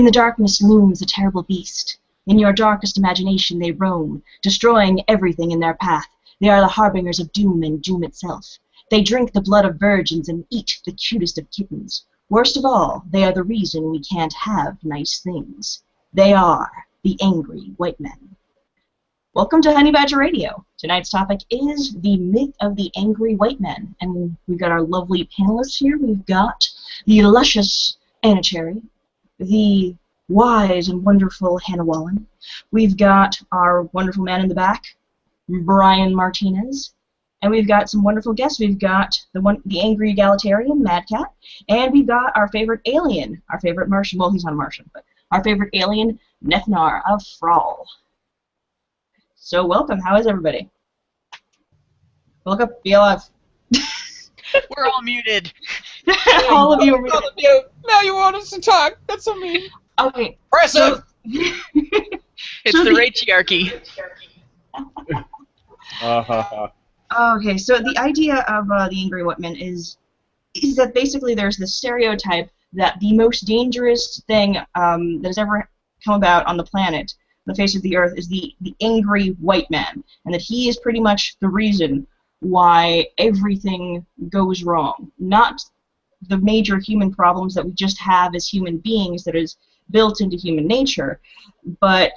In the darkness looms a terrible beast. In your darkest imagination they roam, destroying everything in their path. They are the harbingers of doom and doom itself. They drink the blood of virgins and eat the cutest of kittens. Worst of all, they are the reason we can't have nice things. They are the angry white men. Welcome to Honey Badger Radio. Tonight's topic is the myth of the angry white men. And we've got our lovely panelists here. We've got the luscious Anna Cherry, the wise and wonderful Hannah Wallen. We've got our wonderful man in the back, Brian Martinez. And we've got some wonderful guests. We've got the angry egalitarian, Mad Cat. And we've got our favorite alien, our favorite Martian. Well, he's not a Martian, but our favorite alien, Nethnar of Frawl. So welcome. How is everybody? Look up, be alive. We're all muted. All of you are muted. Now you want us to talk. That's so mean. Okay. Impressive. It's the ratriarchy. Okay, so the idea of the angry white men is that basically there's this stereotype that the most dangerous thing that has ever come about on the planet, the face of the earth, is the angry white man, and that he is pretty much the reason why everything goes wrong. Not the major human problems that we just have as human beings that is built into human nature, but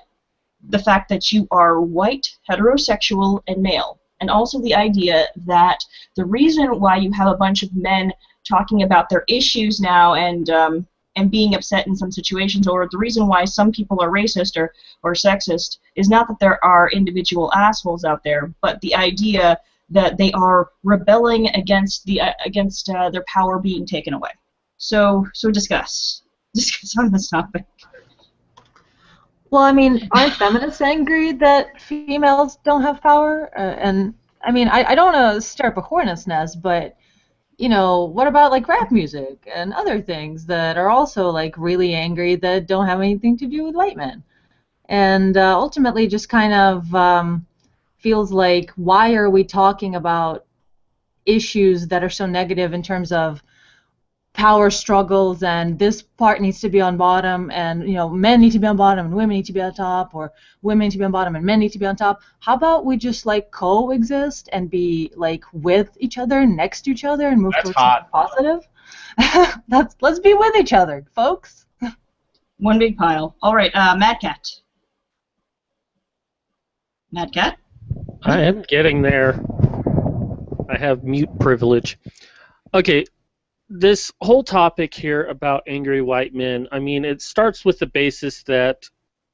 the fact that you are white, heterosexual, and male. And also the idea that the reason why you have a bunch of men talking about their issues now and being upset in some situations, or the reason why some people are racist or sexist, is not that there are individual assholes out there, but the idea that they are rebelling against their power being taken away. So discuss on this topic. Well, I mean, aren't feminists angry that females don't have power? And I mean, I don't want to stir up a hornet's nest, but you know, what about like rap music and other things that are also like really angry that don't have anything to do with white men? And ultimately, just kind of feels like, why are we talking about issues that are so negative in terms of power struggles, and this part needs to be on bottom, and you know, men need to be on bottom and women need to be on top, or women need to be on bottom and men need to be on top? How about we just like coexist and be like with each other, next to each other, and move towards something positive? Let's be with each other, folks. One big pile. All right, Mad Cat. Mad Cat? I am getting there. I have mute privilege. Okay, this whole topic here about angry white men, I mean, it starts with the basis that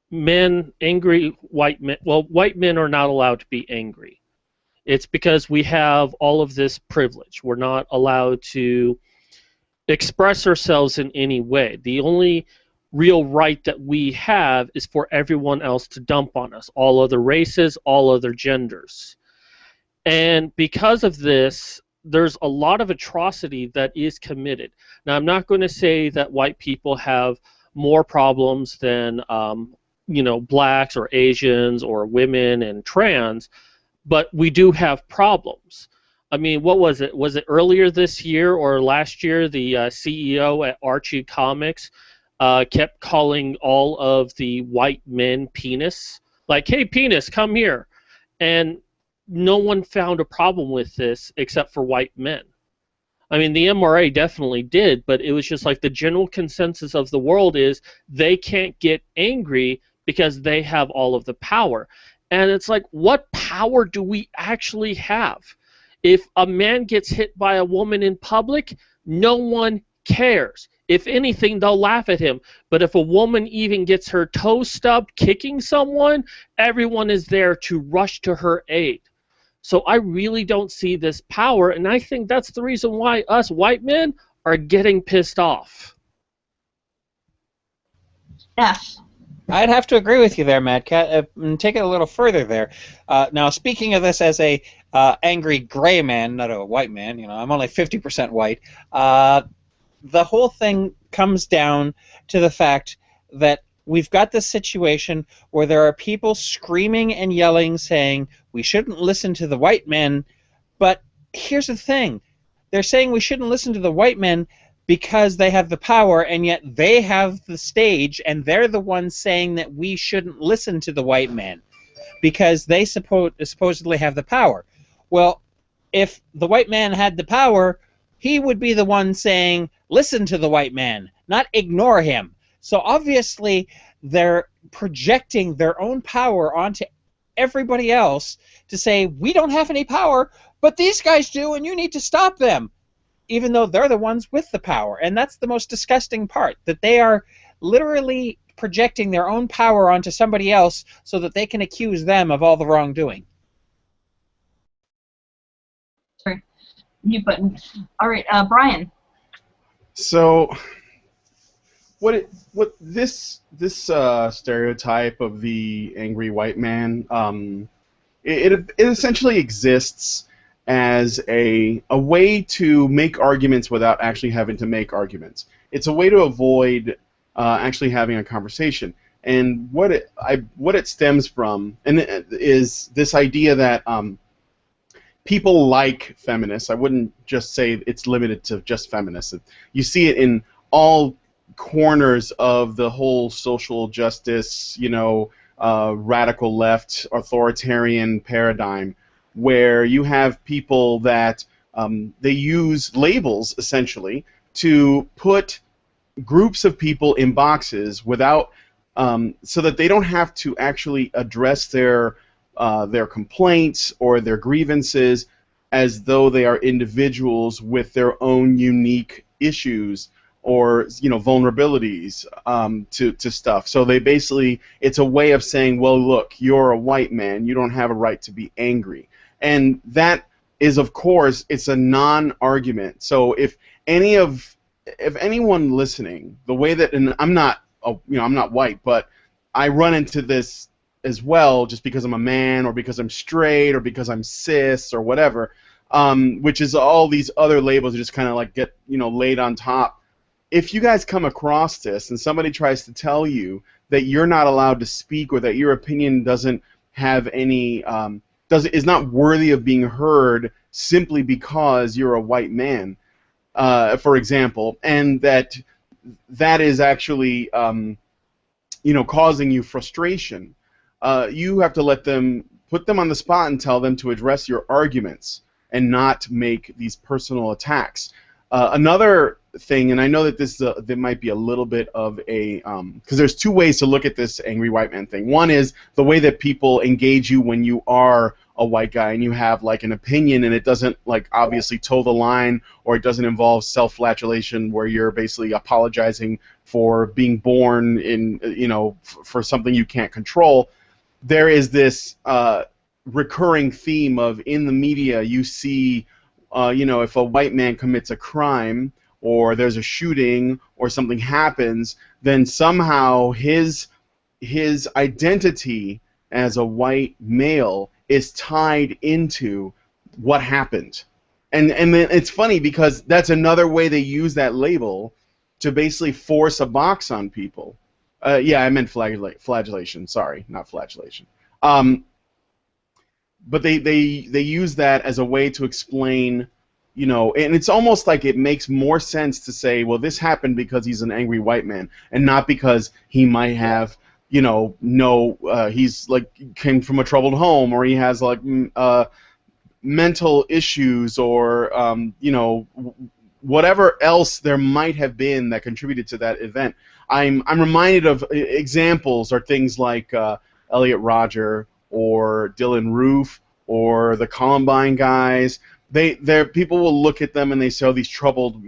white men are not allowed to be angry. It's because we have all of this privilege. We're not allowed to express ourselves in any way. The only real right that we have is for everyone else to dump on us, all other races, all other genders. And because of this, there's a lot of atrocity that is committed. Now, I'm not going to say that white people have more problems than blacks or Asians or women and trans, but we do have problems. I mean, what was it? Was it earlier this year or last year, the CEO at Archie Comics kept calling all of the white men penis? Like, hey, penis, come here. And no one found a problem with this except for white men. I mean, the MRA definitely did, but it was just like the general consensus of the world is they can't get angry because they have all of the power. And it's like, what power do we actually have? If a man gets hit by a woman in public, no one cares. If anything, they'll laugh at him. But if a woman even gets her toe stubbed kicking someone, everyone is there to rush to her aid. So I really don't see this power, and I think that's the reason why us white men are getting pissed off. F. I'd have to agree with you there, Mad Cat, and take it a little further there. Now, speaking of this as a angry gray man, not a white man, you know, I'm only 50% white, the whole thing comes down to the fact that we've got this situation where there are people screaming and yelling, saying we shouldn't listen to the white men, but here's the thing. They're saying we shouldn't listen to the white men because they have the power, and yet they have the stage, and they're the ones saying that we shouldn't listen to the white men because they supposedly have the power. Well, if the white man had the power, he would be the one saying, listen to the white man, not ignore him. So obviously they're projecting their own power onto everybody else to say, we don't have any power, but these guys do, and you need to stop them, even though they're the ones with the power. And that's the most disgusting part, that they are literally projecting their own power onto somebody else so that they can accuse them of all the wrongdoing. Sorry, mute button. All right, Brian. So, what this stereotype of the angry white man, it essentially exists as a way to make arguments without actually having to make arguments. It's a way to avoid actually having a conversation. And what it stems from is this idea that people like feminists. I wouldn't just say it's limited to just feminists. You see it in all corners of the whole social justice, radical left authoritarian paradigm, where you have people that they use labels essentially to put groups of people in boxes without, so that they don't have to actually address their complaints or their grievances as though they are individuals with their own unique issues or vulnerabilities to stuff. So they basically, it's a way of saying, well, look, you're a white man, you don't have a right to be angry. And that is, of course, it's a non-argument. So if anyone listening, the way that, and I'm not white, but I run into this as well, just because I'm a man, or because I'm straight, or because I'm cis, or whatever, which is all these other labels that just kind of like get laid on top. If you guys come across this and somebody tries to tell you that you're not allowed to speak, or that your opinion doesn't have any is not worthy of being heard simply because you're a white man, for example, and that is actually causing you frustration, you have to put them on the spot and tell them to address your arguments and not make these personal attacks. Another thing, and I know that there might be a little bit of a, because there's two ways to look at this angry white man thing. One is the way that people engage you when you are a white guy and you have like an opinion, and it doesn't like obviously toe the line, or it doesn't involve self-flagellation where you're basically apologizing for being born in for something you can't control. There is this recurring theme of, in the media, you see if a white man commits a crime, or there's a shooting, or something happens, then somehow his identity as a white male is tied into what happened. And then it's funny because that's another way they use that label to basically force a box on people. Yeah, I meant flagellation. Sorry, not flagellation. But they use that as a way to explain, and it's almost like it makes more sense to say, well, this happened because he's an angry white man, and not because he might have, he's like came from a troubled home, or he has like mental issues, or whatever else there might have been that contributed to that event. I'm reminded of examples or things like Elliot Rodger or Dylan Roof or the Columbine guys. People will look at them and they say, oh, these troubled,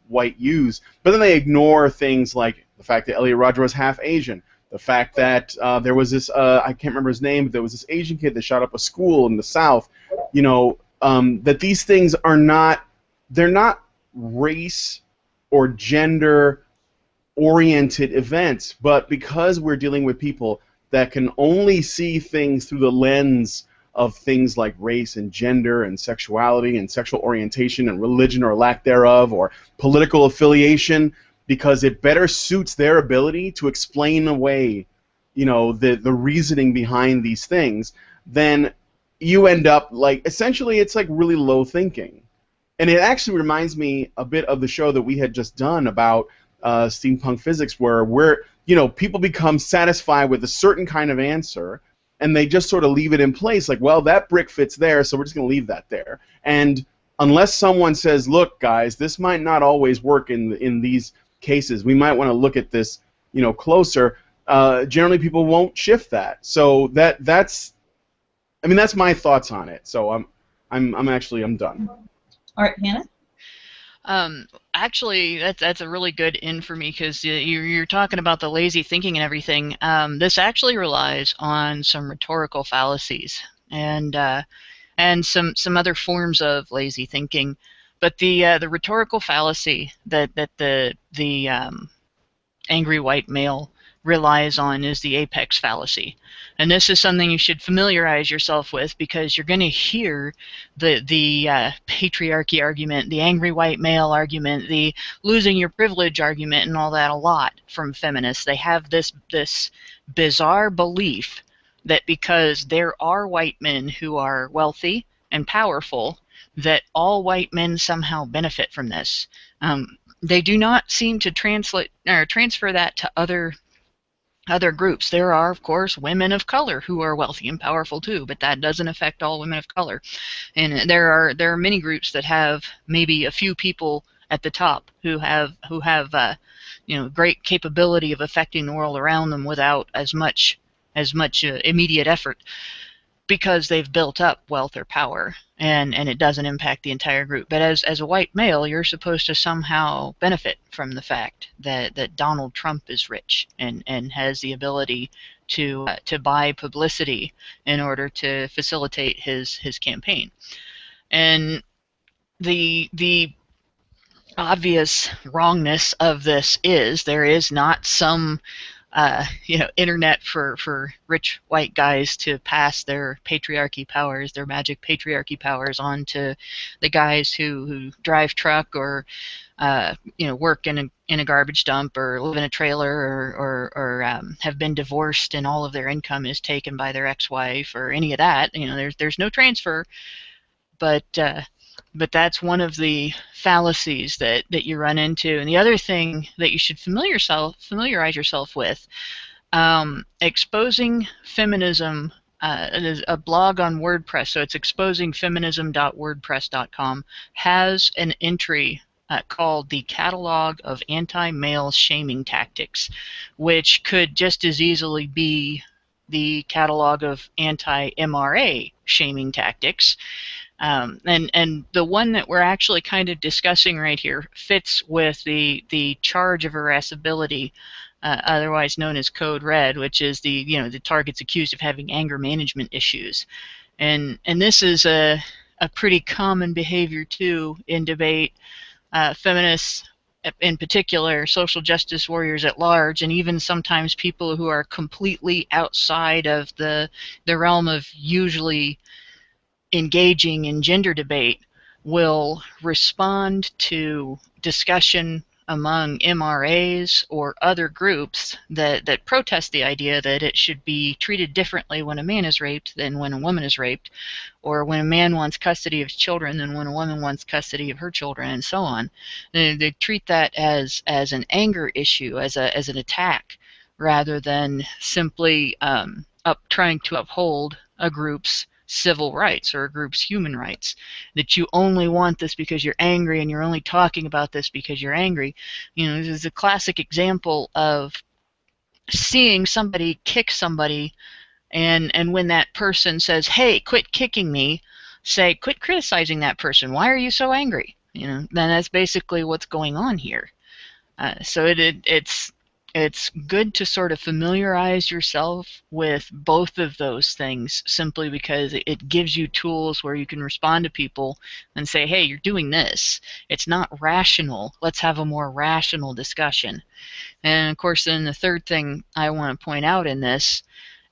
white youths, but then they ignore things like the fact that Elliot Rodger was half Asian, the fact that there was this, I can't remember his name, but there was this Asian kid that shot up a school in the South, that these things are not, they're not race or gender oriented events, but because we're dealing with people that can only see things through the lens of things like race and gender and sexuality and sexual orientation and religion or lack thereof, or political affiliation, because it better suits their ability to explain away, the reasoning behind these things, then you end up like, essentially it's like really low thinking. And it actually reminds me a bit of the show that we had just done about steampunk physics, where people become satisfied with a certain kind of answer, and they just sort of leave it in place, like, well, that brick fits there, so we're just going to leave that there. And unless someone says, look, guys, this might not always work in these cases, we might want to look at this, closer. Generally, people won't shift that. So that's my thoughts on it. So I'm done. All right, Hannah? Actually, that's a really good in for me, because you're talking about the lazy thinking and everything. This actually relies on some rhetorical fallacies and some other forms of lazy thinking. But the rhetorical fallacy that the angry white male relies on is the apex fallacy. And this is something you should familiarize yourself with, because you're going to hear the patriarchy argument, the angry white male argument, the losing your privilege argument, and all that a lot from feminists. They have this bizarre belief that because there are white men who are wealthy and powerful, that all white men somehow benefit from this. They do not seem to transfer that to other groups. There are, of course, women of color who are wealthy and powerful too, but that doesn't affect all women of color. And there are many groups that have maybe a few people at the top who have great capability of affecting the world around them without as much immediate effort, because they've built up wealth or power, and it doesn't impact the entire group. But as a white male, you're supposed to somehow benefit from the fact that Donald Trump is rich and has the ability to buy publicity in order to facilitate his campaign. And the obvious wrongness of this is there is not some internet for rich white guys to pass their patriarchy powers, their magic patriarchy powers, on to the guys who drive truck or work in a garbage dump or live in a trailer or have been divorced and all of their income is taken by their ex-wife or any of that. There's no transfer, but that's one of the fallacies that you run into. And the other thing that you should familiarize yourself with, exposing feminism. There's a blog on WordPress, so it's exposingfeminism.wordpress.com, has an entry called the Catalog of Anti-Male Shaming Tactics, which could just as easily be the Catalog of Anti-MRA Shaming Tactics. And the one that we're actually kind of discussing right here fits with the charge of irascibility, otherwise known as Code Red, which is the targets accused of having anger management issues. And this is a pretty common behavior too in debate. Feminists in particular, social justice warriors at large, and even sometimes people who are completely outside of the realm of usually engaging in gender debate will respond to discussion among MRAs or other groups that protest the idea that it should be treated differently when a man is raped than when a woman is raped, or when a man wants custody of his children than when a woman wants custody of her children, and so on. They treat that as an anger issue, as an attack, rather than simply trying to uphold a group's civil rights or a group's human rights. That you only want this because you're angry and you're only talking about this because you're angry. This is a classic example of seeing somebody kick somebody, and when that person says, hey, quit kicking me, say, quit criticizing that person. Why are you so angry? Then that's basically what's going on here. So it's good to sort of familiarize yourself with both of those things, simply because it gives you tools where you can respond to people and say, hey, you're doing this. It's not rational. Let's have a more rational discussion. And of course, then the third thing I want to point out in this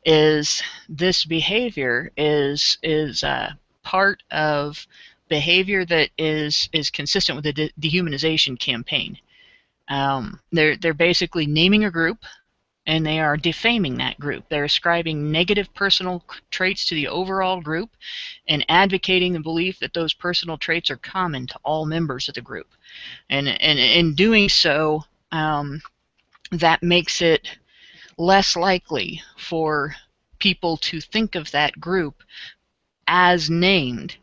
is this behavior is part of behavior that is consistent with the dehumanization campaign. They're basically naming a group and they are defaming that group. They're ascribing negative personal traits to the overall group and advocating the belief that those personal traits are common to all members of the group. And in doing so, that makes it less likely for people to think of that group as named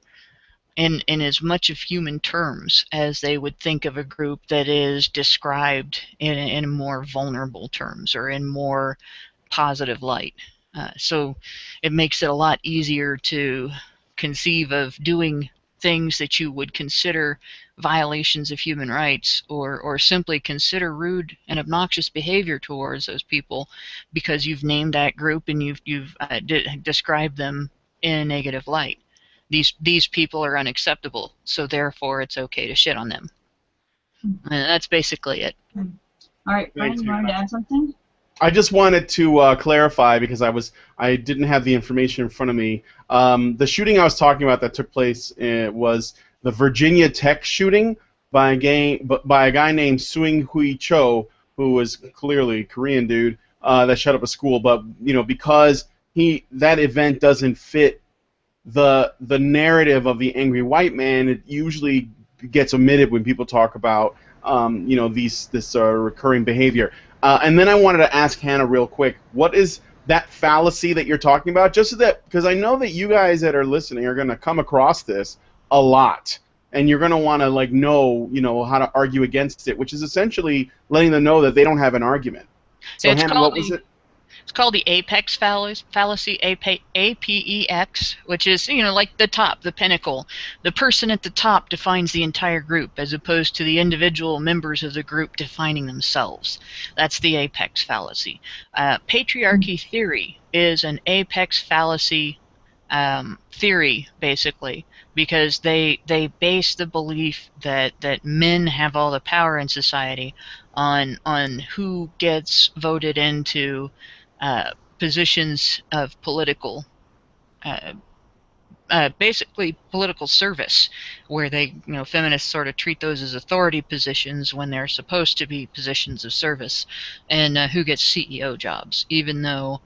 in as much of human terms as they would think of a group that is described in more vulnerable terms or in more positive light. So it makes it a lot easier to conceive of doing things that you would consider violations of human rights, or simply consider rude and obnoxious behavior towards those people because you've named that group and you've described them in a negative light. These people are unacceptable, so therefore it's okay to shit on them. And that's basically it. All right, Brian, you wanted to add something? I just wanted to clarify because I didn't have the information in front of me. The shooting I was talking about that took place was the Virginia Tech shooting by a guy named Suing Hui Cho, who was clearly a Korean dude that shut up a school. But because that event doesn't fit the narrative of the angry white man, it usually gets omitted when people talk about this recurring behavior. And then I wanted to ask Hannah real quick, what is that fallacy that you're talking about? Just so that, because I know that you guys that are listening are going to come across this a lot, and you're going to want to know how to argue against it, which is essentially letting them know that they don't have an argument. So Hannah, what was it? It's called the apex fallacy, APEX, which is, like the top, the pinnacle. The person at the top defines the entire group as opposed to the individual members of the group defining themselves. That's the apex fallacy. Patriarchy theory is an apex fallacy theory, basically, because they base the belief that men have all the power in society on who gets voted into positions of political, basically political service, where they, feminists sort of treat those as authority positions when they're supposed to be positions of service, and who gets CEO jobs, even though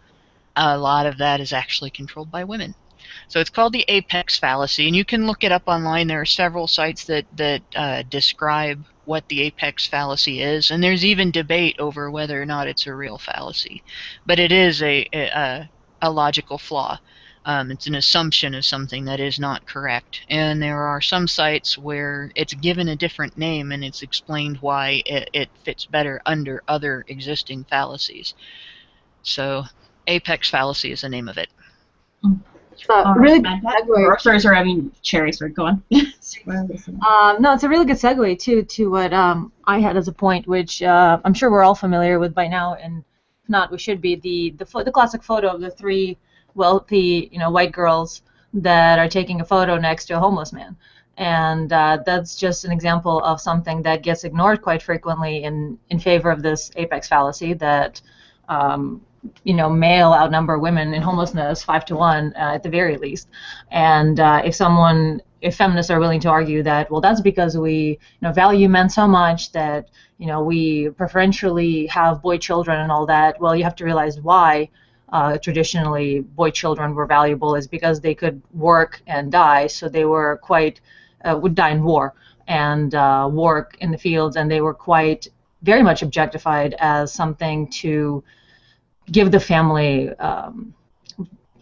a lot of that is actually controlled by women. So it's called the apex fallacy, and you can look it up online. There are several sites that describe what the apex fallacy is, and there's even debate over whether or not it's a real fallacy. But it is a logical flaw. It's an assumption of something that is not correct. And there are some sites where it's given a different name and it's explained why it fits better under other existing fallacies. So apex fallacy is the name of it. Really good segue. Sorry, Cherry, go on. No, it's a really good segue to what I had as a point, which I'm sure we're all familiar with by now, and if not, we should be the classic photo of the three wealthy white girls that are taking a photo next to a homeless man, and that's just an example of something that gets ignored quite frequently in favor of this apex fallacy that male outnumber women in homelessness 5-to-1 at the very least. And if feminists are willing to argue that, well, that's because we value men so much that we preferentially have boy children and all that, well, you have to realize why traditionally boy children were valuable is because they could work and die, so they were would die in war and work in the fields, and they were very much objectified as something to give the family,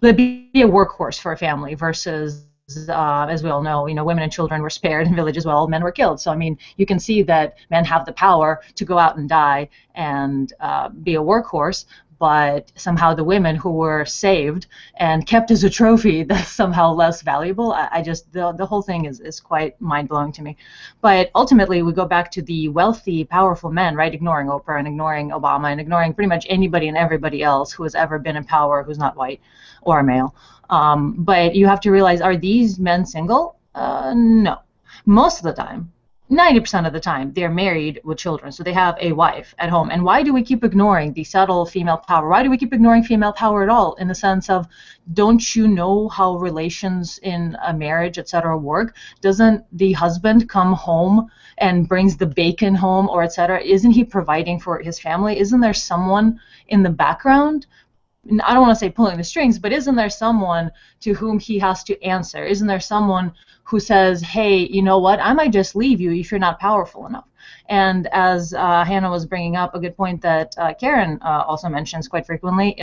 be a workhorse for a family versus, as we all know, women and children were spared in villages while men were killed. So, you can see that men have the power to go out and die and be a workhorse, but somehow the women who were saved and kept as a trophy, that's somehow less valuable. The whole thing is quite mind-blowing to me. But ultimately, we go back to the wealthy, powerful men, right, ignoring Oprah and ignoring Obama and ignoring pretty much anybody and everybody else who has ever been in power who's not white or a male. But you have to realize, are these men single? No. Most of the time, 90% of the time, they're married with children, so they have a wife at home. And why do we keep ignoring the subtle female power? Why do we keep ignoring female power at all? In the sense of, don't you know how relations in a marriage, etc., work? Doesn't the husband come home and brings the bacon home, or etc.? Isn't he providing for his family? Isn't there someone in the background? I don't want to say pulling the strings, but isn't there someone to whom he has to answer? Isn't there someone who says, hey, you know what, I might just leave you if you're not powerful enough? And as Hannah was bringing up, a good point that Karen also mentions quite frequently,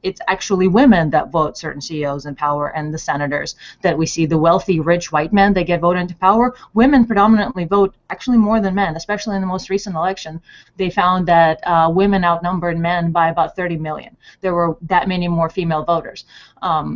it's actually women that vote certain CEOs in power and the senators that we see, the wealthy, rich white men that get voted into power. Women predominantly vote actually more than men, especially in the most recent election. They found that women outnumbered men by about 30 million. There were that many more female voters.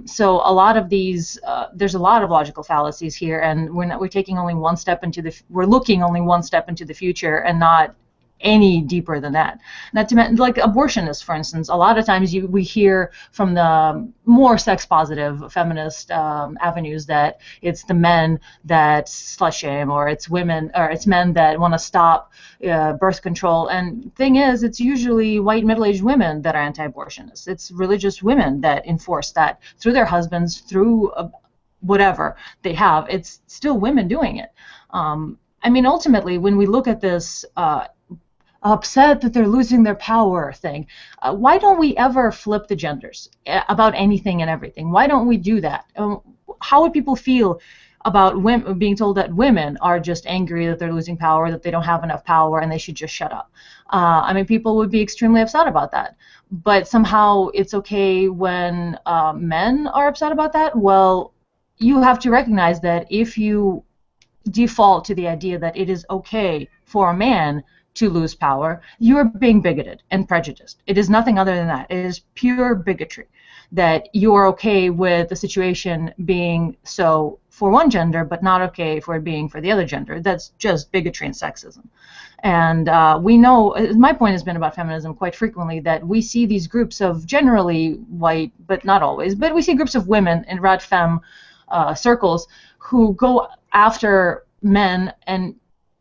So a lot of these, there's a lot of logical fallacies here, and we're taking only one step into we're looking only one step into the future and not any deeper than that. Not to mention, like abortionists, for instance, a lot of times we hear from the more sex-positive feminist avenues that it's the men that slut shame, or it's women, or it's men that want to stop birth control. And thing is, it's usually white middle-aged women that are anti-abortionists. It's religious women that enforce that through their husbands, through whatever they have. It's still women doing it. I mean, ultimately, when we look at this upset that they're losing their power thing, why don't we ever flip the genders about anything and everything? Why don't we do that? How would people feel about women being told that women are just angry that they're losing power, that they don't have enough power, and they should just shut up? I mean, people would be extremely upset about that. But somehow it's okay when men are upset about that. Well, you have to recognize that if you default to the idea that it is okay for a man to lose power, you are being bigoted and prejudiced. It is nothing other than that. It is pure bigotry that you are okay with the situation being so for one gender, but not okay for it being for the other gender. That's just bigotry and sexism. And we know, my point has been about feminism quite frequently, that we see these groups of generally white, but not always, but we see groups of women in rad femme circles who go after men and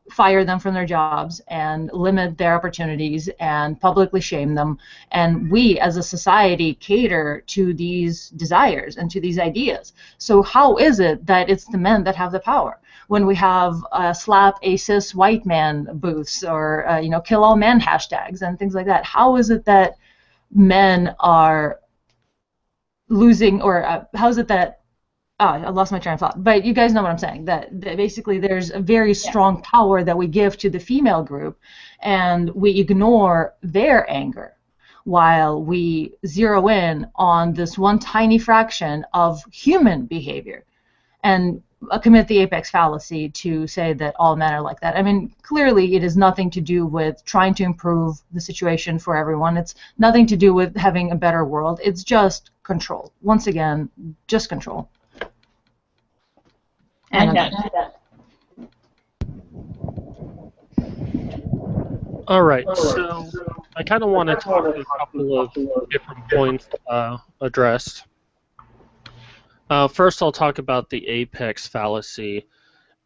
fire them from their jobs and limit their opportunities and publicly shame them. And we as a society cater to these desires and to these ideas. So how is it that it's the men that have the power when we have slap a cis white man booths, or kill all men hashtags and things like that? How is it that men are losing, or how is it that I lost my train of thought, but you guys know what I'm saying, that basically there's a very strong power that we give to the female group, and we ignore their anger while we zero in on this one tiny fraction of human behavior and commit the apex fallacy to say that all men are like that. I mean, clearly it has nothing to do with trying to improve the situation for everyone. It's nothing to do with having a better world. It's just control. Once again, just control. And All right, so I kind of want to talk a couple of different points addressed. First, I'll talk about the apex fallacy.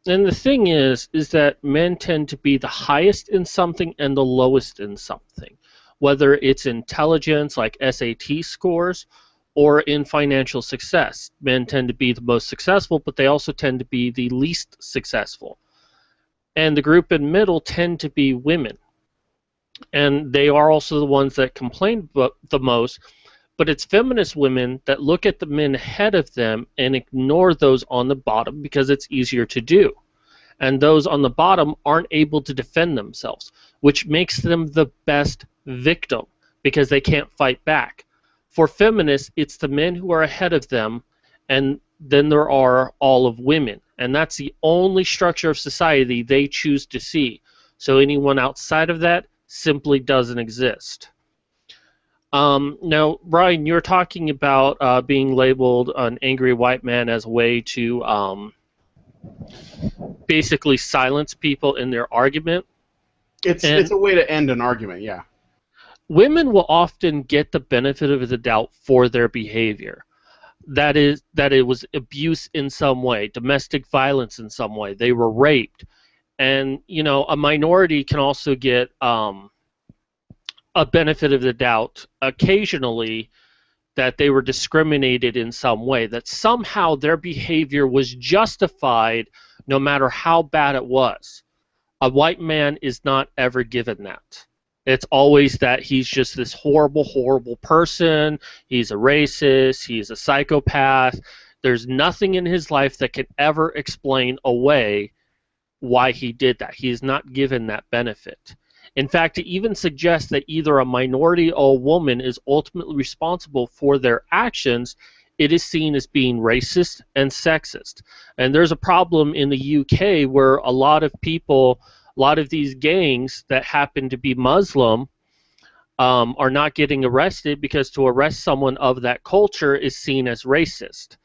And the thing is that men tend to be the highest in something and the lowest in something, whether it's intelligence, like SAT scores, or in financial success. Men tend to be the most successful, but they also tend to be the least successful. And the group in middle tend to be women. And they are also the ones that complain the most, but it's feminist women that look at the men ahead of them and ignore those on the bottom because it's easier to do. And those on the bottom aren't able to defend themselves, which makes them the best victim because they can't fight back. For feminists, it's the men who are ahead of them, and then there are all of women. And that's the only structure of society they choose to see. So anyone outside of that simply doesn't exist. Now, Brian, you're talking about being labeled an angry white man as a way to basically silence people in their argument. It's a way to end an argument, yeah. Women will often get the benefit of the doubt for their behavior. That it was abuse in some way, domestic violence in some way, they were raped, And, you know, a minority can also get a benefit of the doubt occasionally that they were discriminated in some way, that somehow their behavior was justified no matter how bad it was. A white man is not ever given that. It's always that he's just this horrible, horrible person. He's a racist. He's a psychopath. There's nothing in his life that can ever explain away why he did that. He is not given that benefit. In fact, to even suggest that either a minority or a woman is ultimately responsible for their actions, it is seen as being racist and sexist. And there's a problem in the UK where a lot of people, a lot of these gangs that happen to be Muslim are not getting arrested because to arrest someone of that culture is seen as racist.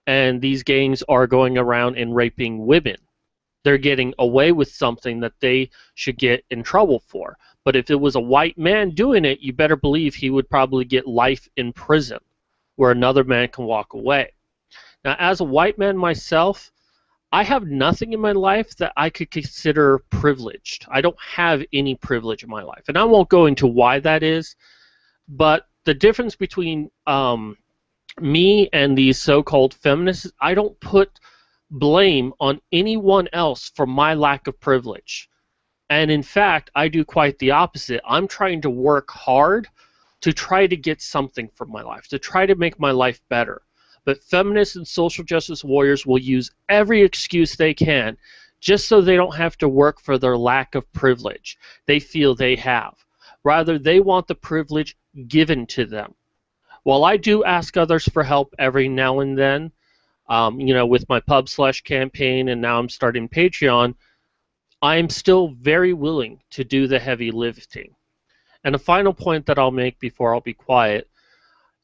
And these gangs are going around and raping women. They're getting away with something that they should get in trouble for. But if it was a white man doing it, you better believe he would probably get life in prison, where another man can walk away. Now, as a white man myself, I have nothing in my life that I could consider privileged. I don't have any privilege in my life. And I won't go into why that is, but the difference between me and these so-called feminists, I don't put blame on anyone else for my lack of privilege. And in fact, I do quite the opposite. I'm trying to work hard to try to get something from my life, to try to make my life better. But feminists and social justice warriors will use every excuse they can just so they don't have to work for their lack of privilege they feel they have. Rather, they want the privilege given to them. While I do ask others for help every now and then, you know, with my Pub Slush campaign, and now I'm starting Patreon, I am still very willing to do the heavy lifting. And a final point that I'll make before I'll be quiet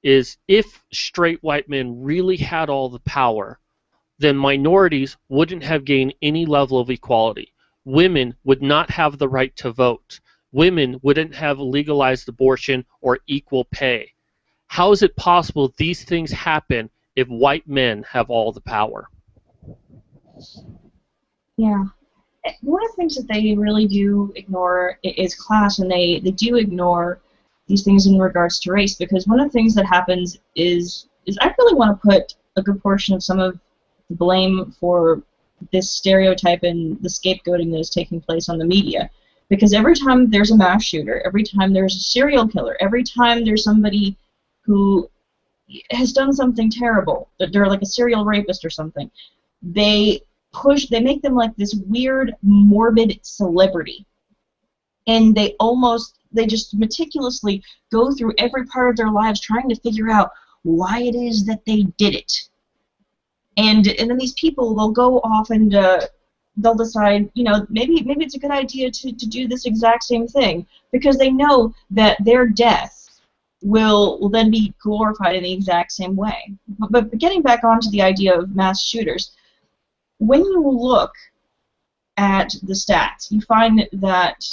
is if straight white men really had all the power, then minorities wouldn't have gained any level of equality. Women would not have the right to vote. Women wouldn't have legalized abortion or equal pay. How is it possible these things happen if white men have all the power? Yeah. One of the things that they really do ignore is class, and they do ignore these things in regards to race, because one of the things that happens is I really want to put a good portion of some of the blame for this stereotype and the scapegoating that is taking place on the media. Because every time there's a mass shooter, every time there's a serial killer, every time there's somebody who has done something terrible, they're like a serial rapist or something, they make them like this weird, morbid celebrity. And they just meticulously go through every part of their lives trying to figure out why it is that they did it. And then these people, they'll go off and they'll decide, you know, maybe it's a good idea to do this exact same thing, because they know that their death will then be glorified in the exact same way. But getting back onto the idea of mass shooters, when you look at the stats, you find that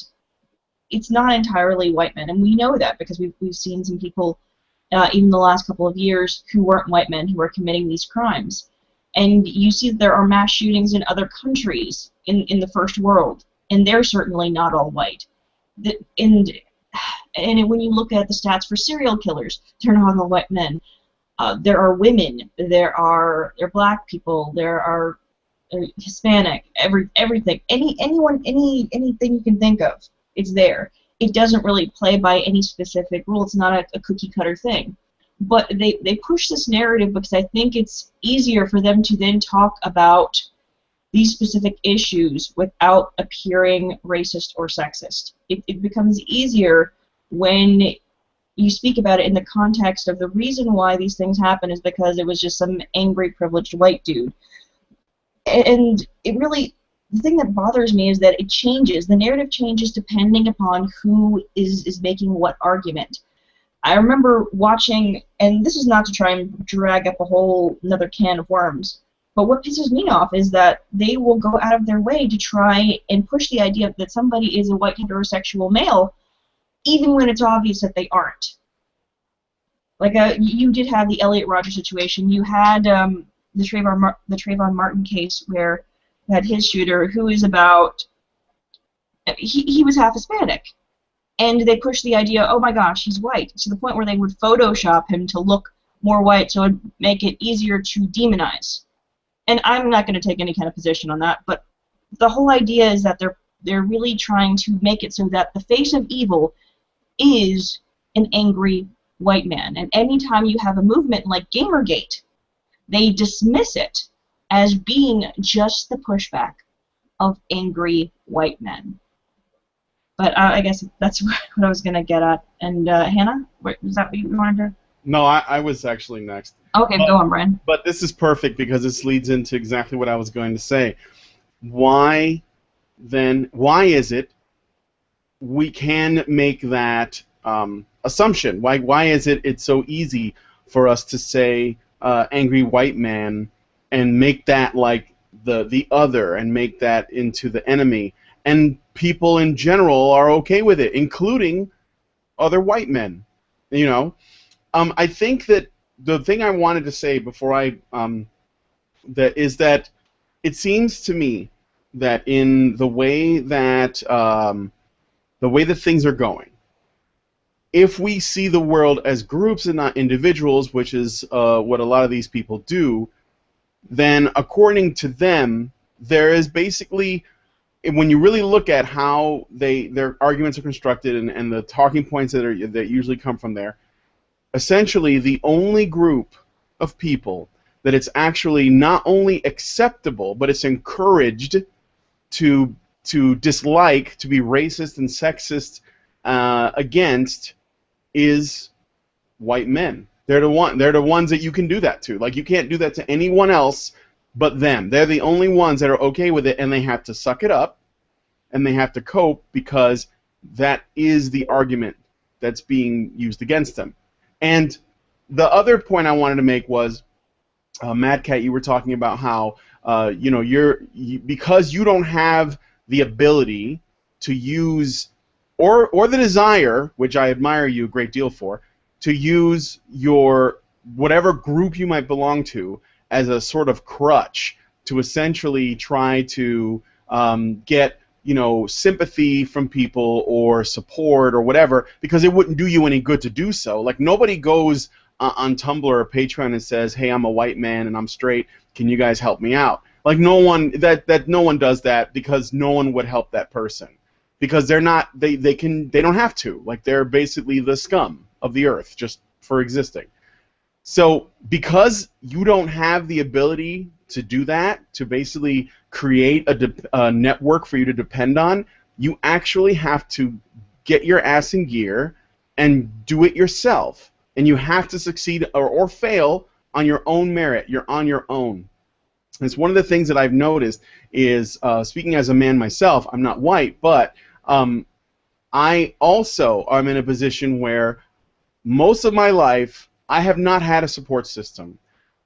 it's not entirely white men, and we know that because we've seen some people, even the last couple of years, who weren't white men who are committing these crimes. And you see that there are mass shootings in other countries in the first world, and they're certainly not all white. And when you look at the stats for serial killers, they're not all white men. There are women, there are black people, there are Hispanic, everything, anyone, anything you can think of, it's there. It doesn't really play by any specific rule. It's not a cookie cutter thing. But they push this narrative because I think it's easier for them to then talk about these specific issues without appearing racist or sexist. It becomes easier when you speak about it in the context of the reason why these things happen is because it was just some angry, privileged white dude. And it really, the thing that bothers me is that it changes. The narrative changes depending upon who is making what argument. I remember watching, and this is not to try and drag up a whole another can of worms, but what pisses me off is that they will go out of their way to try and push the idea that somebody is a white heterosexual male, even when it's obvious that they aren't. Like you did have the Elliot Rodger situation. You had the Trayvon Martin case where you had his shooter, who is about he was half Hispanic. And they pushed the idea, oh my gosh, he's white, to the point where they would Photoshop him to look more white so it would make it easier to demonize. And I'm not going to take any kind of position on that, but the whole idea is that they're really trying to make it so that the face of evil is an angry white man. And anytime you have a movement like Gamergate, they dismiss it as being just the pushback of angry white men. But I guess that's what I was going to get at. And Hannah, was that what you wanted to? No, I was actually next. Okay, go on, Brian. But this is perfect because this leads into exactly what I was going to say. Why is it we can make that assumption? Why is it's so easy for us to say angry white man and make that like the other and make that into the enemy? And people in general are okay with it, including other white men. You know, I think that the thing I wanted to say before that it seems to me that in the way that things are going, if we see the world as groups and not individuals, which is what a lot of these people do, then according to them, there is basically, when you really look at how their arguments are constructed and the talking points that usually come from there, essentially the only group of people that it's actually not only acceptable, but it's encouraged to dislike, to be racist and sexist against, is white men. They're the ones that you can do that to. Like, you can't do that to anyone else but them. They're the only ones that are okay with it, and they have to suck it up, and they have to cope because that is the argument that's being used against them. And the other point I wanted to make was, Mad Cat, you were talking about how because you don't have the ability to use or the desire, which I admire you a great deal for, to use your whatever group you might belong to as a sort of crutch to essentially try to get sympathy from people or support or whatever, because it wouldn't do you any good to do so. Like, nobody goes on Tumblr or Patreon and says, hey, I'm a white man and I'm straight, can you guys help me out? Like, no one does that, because no one would help that person, because they don't have to. Like, they're basically the scum of the earth just for existing. So because you don't have the ability to do that, to basically create a network for you to depend on, you actually have to get your ass in gear and do it yourself. And you have to succeed or fail on your own merit. You're on your own. And it's one of the things that I've noticed is, speaking as a man myself, I'm not white, but I also am in a position where most of my life I have not had a support system.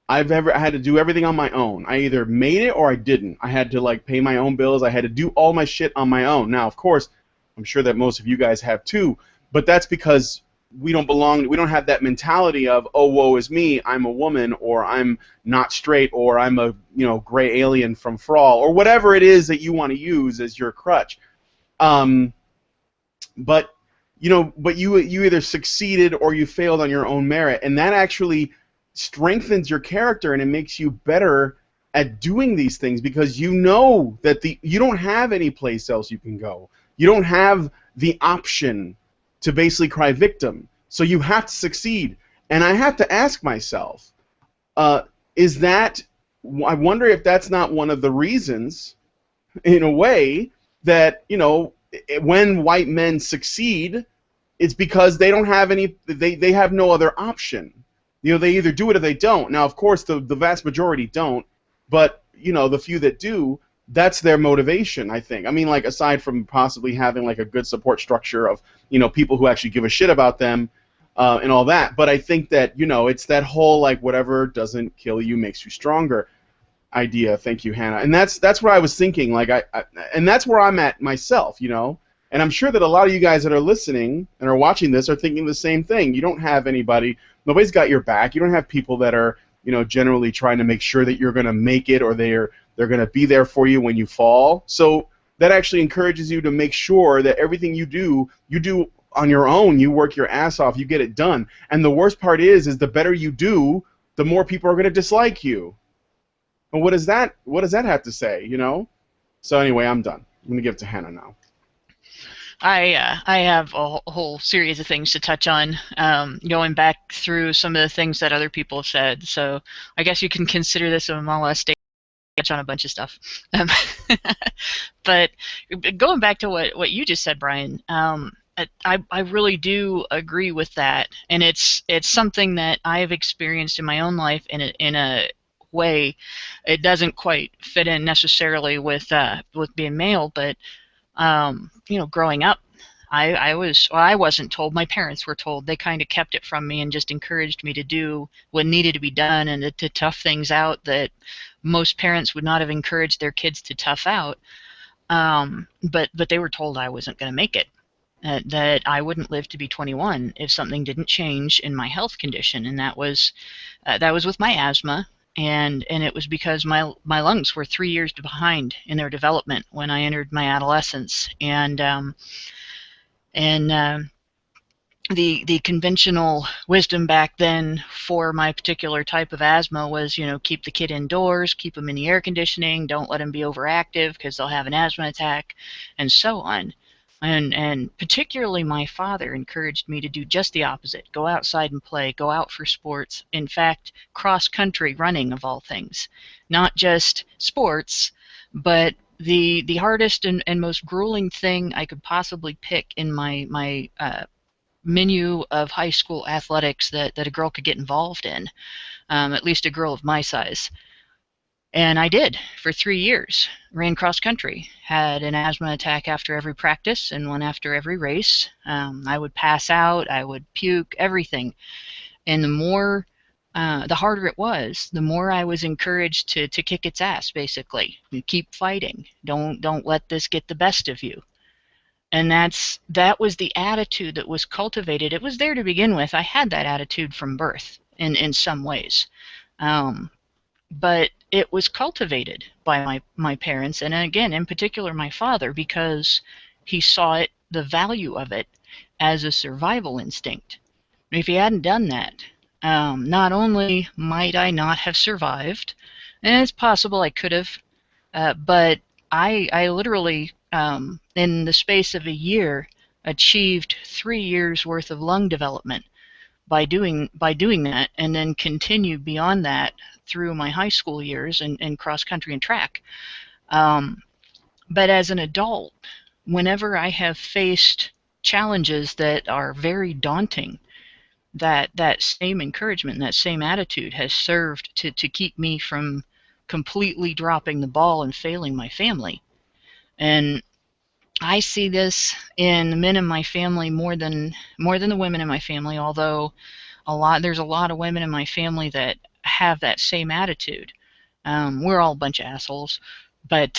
I had to do everything on my own. I either made it or I didn't. I had to pay my own bills. I had to do all my shit on my own. Now, of course, I'm sure that most of you guys have too, but that's because we don't have that mentality of, oh, woe is me, I'm a woman, or I'm not straight, or I'm a gray alien from Frawl, or whatever it is that you want to use as your crutch. But you either succeeded or you failed on your own merit, and that actually strengthens your character and it makes you better at doing these things, because you know that you don't have any place else you can go. You don't have the option to basically cry victim. So you have to succeed. And I have to ask myself, I wonder if that's not one of the reasons, in a way, that, when white men succeed, it's because they don't have they have no other option. They either do it or they don't. Now, of course, the vast majority don't, but, the few that do, that's their motivation, I think. I mean, aside from possibly having, a good support structure of, people who actually give a shit about them and all that. But I think that, it's that whole, whatever doesn't kill you makes you stronger idea. Thank you, Hannah. And that's what I was thinking. And that's where I'm at myself, And I'm sure that a lot of you guys that are listening and are watching this are thinking the same thing. You don't have anybody, nobody's got your back. You don't have people that are, generally trying to make sure that you're going to make it, or they're going to be there for you when you fall. So that actually encourages you to make sure that everything you do on your own. You work your ass off, you get it done. And the worst part is the better you do, the more people are going to dislike you. And what does that have to say, you know? So anyway, I'm done. I'm going to give it to Hannah now. I have a whole series of things to touch on, going back through some of the things that other people have said. So I guess you can consider this a molestation. Touch on a bunch of stuff. But going back to what you just said, Brian, I really do agree with that, and it's something that I've experienced in my own life in a way. It doesn't quite fit in necessarily with being male, but growing up, I wasn't told. My parents were told. They kind of kept it from me and just encouraged me to do what needed to be done and to tough things out that most parents would not have encouraged their kids to tough out. But they were told I wasn't going to make it, that I wouldn't live to be 21 if something didn't change in my health condition, and that was with my asthma. And it was because my lungs were 3 years behind in their development when I entered my adolescence, and the conventional wisdom back then for my particular type of asthma was, keep the kid indoors, keep them in the air conditioning, don't let them be overactive because they'll have an asthma attack, and so on. And particularly my father encouraged me to do just the opposite. Go outside and play. Go out for sports. In fact, cross-country running, of all things. Not just sports, but the hardest and most grueling thing I could possibly pick in my menu of high school athletics that a girl could get involved in, at least a girl of my size. And I did for 3 years. Ran cross country. Had an asthma attack after every practice and one after every race. I would pass out. I would puke. Everything. And the harder it was, the more I was encouraged to kick its ass. Basically, you keep fighting. Don't let this get the best of you. And that was the attitude that was cultivated. It was there to begin with. I had that attitude from birth in some ways. But it was cultivated by my parents, and again, in particular, my father, because he saw the value of it, as a survival instinct. If he hadn't done that, not only might I not have survived, and it's possible I could have, but I literally, in the space of a year, achieved 3 years worth of lung development by doing that, and then continued beyond that through my high school years and cross country and track. But as an adult, whenever I have faced challenges that are very daunting, that same encouragement, that same attitude has served to keep me from completely dropping the ball and failing my family. And I see this in the men in my family more than the women in my family, although there's a lot of women in my family that have that same attitude. We're all a bunch of assholes, but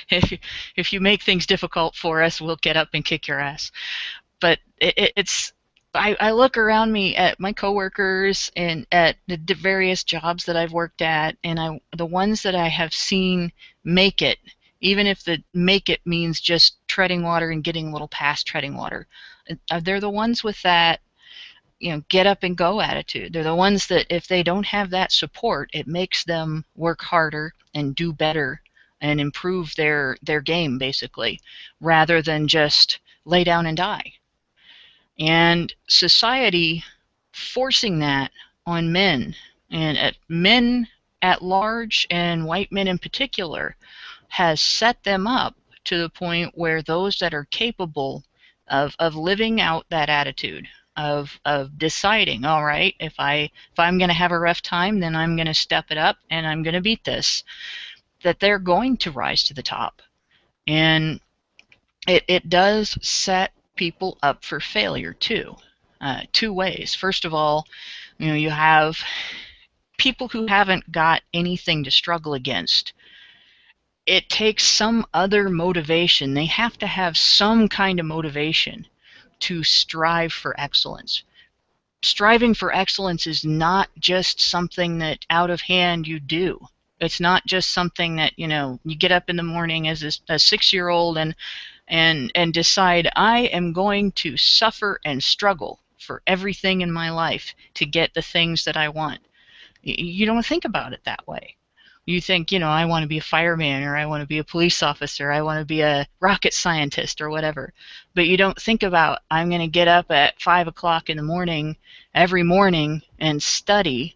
if you make things difficult for us, we'll get up and kick your ass. But I look around me at my coworkers and at the various jobs that I've worked at, and the ones that I have seen make it, even if the make it means just treading water and getting a little past treading water, they're the ones with that get up and go attitude. They're the ones that if they don't have that support, it makes them work harder and do better and improve their game, basically, rather than just lay down and die. And society forcing that on men, and men at large and white men in particular, has set them up to the point where those that are capable of living out that attitude, of deciding, all right, if I'm going to have a rough time, then I'm going to step it up and I'm going to beat this, that they're going to rise to the top. And it does set people up for failure too, 2 ways. First of all, you have people who haven't got anything to struggle against. It takes some other motivation. They have to have some kind of motivation to strive for excellence. Striving for excellence is not just something that out of hand you do. It's not just something that, you know, you get up in the morning as a 6-year-old and decide, I am going to suffer and struggle for everything in my life to get the things that I want. You don't think about it that way. You think, you know, I want to be a fireman, or I want to be a police officer, I want to be a rocket scientist or whatever. But you don't think about, I'm going to get up at 5 o'clock in the morning every morning and study,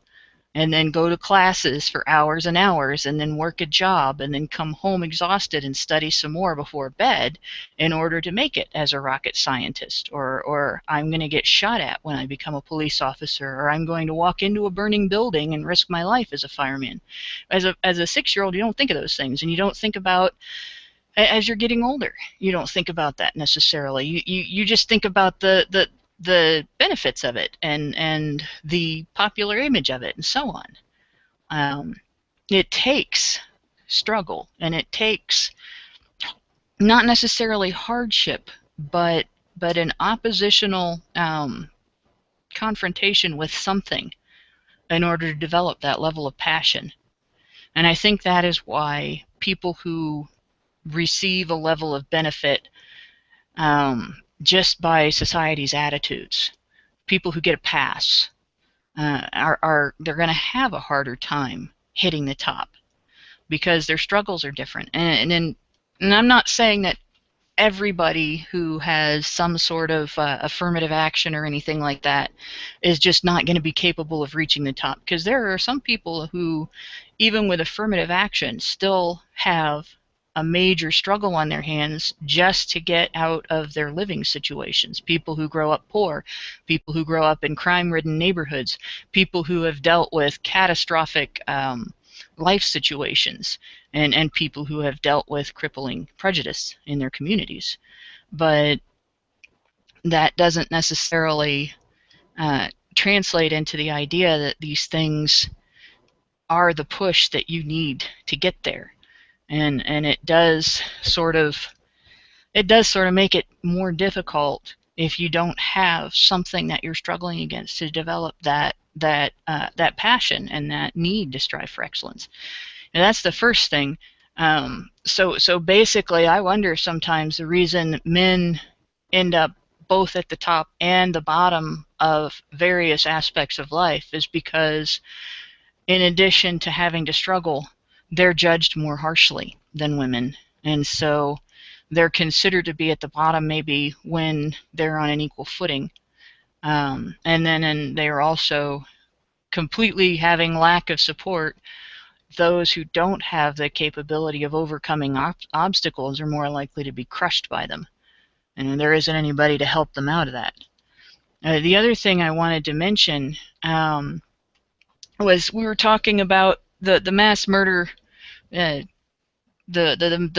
and then go to classes for hours and hours, and then work a job, and then come home exhausted and study some more before bed in order to make it as a rocket scientist, or I'm going to get shot at when I become a police officer, or I'm going to walk into a burning building and risk my life as a fireman. As a 6-year-old, you don't think of those things, and you don't think about, as you're getting older, you don't think about that necessarily. You just think about the benefits of it, and the popular image of it, and so on. It takes struggle, and it takes not necessarily hardship, but an oppositional confrontation with something in order to develop that level of passion. And I think that is why people who receive a level of benefit just by society's attitudes, people who get a pass, they're going to have a harder time hitting the top because their struggles are different. And I'm not saying that everybody who has some sort of affirmative action or anything like that is just not going to be capable of reaching the top, because there are some people who, even with affirmative action, still have a major struggle on their hands just to get out of their living situations. People who grow up poor, people who grow up in crime-ridden neighborhoods, people who have dealt with catastrophic life situations, and people who have dealt with crippling prejudice in their communities. But that doesn't necessarily translate into the idea that these things are the push that you need to get there. And it does sort of make it more difficult if you don't have something that you're struggling against to develop that passion and that need to strive for excellence. And that's the first thing. So basically, I wonder sometimes the reason men end up both at the top and the bottom of various aspects of life is because, in addition to having to struggle, they're judged more harshly than women. And so they're considered to be at the bottom maybe when they're on an equal footing. And they're also completely having lack of support. Those who don't have the capability of overcoming obstacles are more likely to be crushed by them. And there isn't anybody to help them out of that. The other thing I wanted to mention was we were talking about the mass murder, the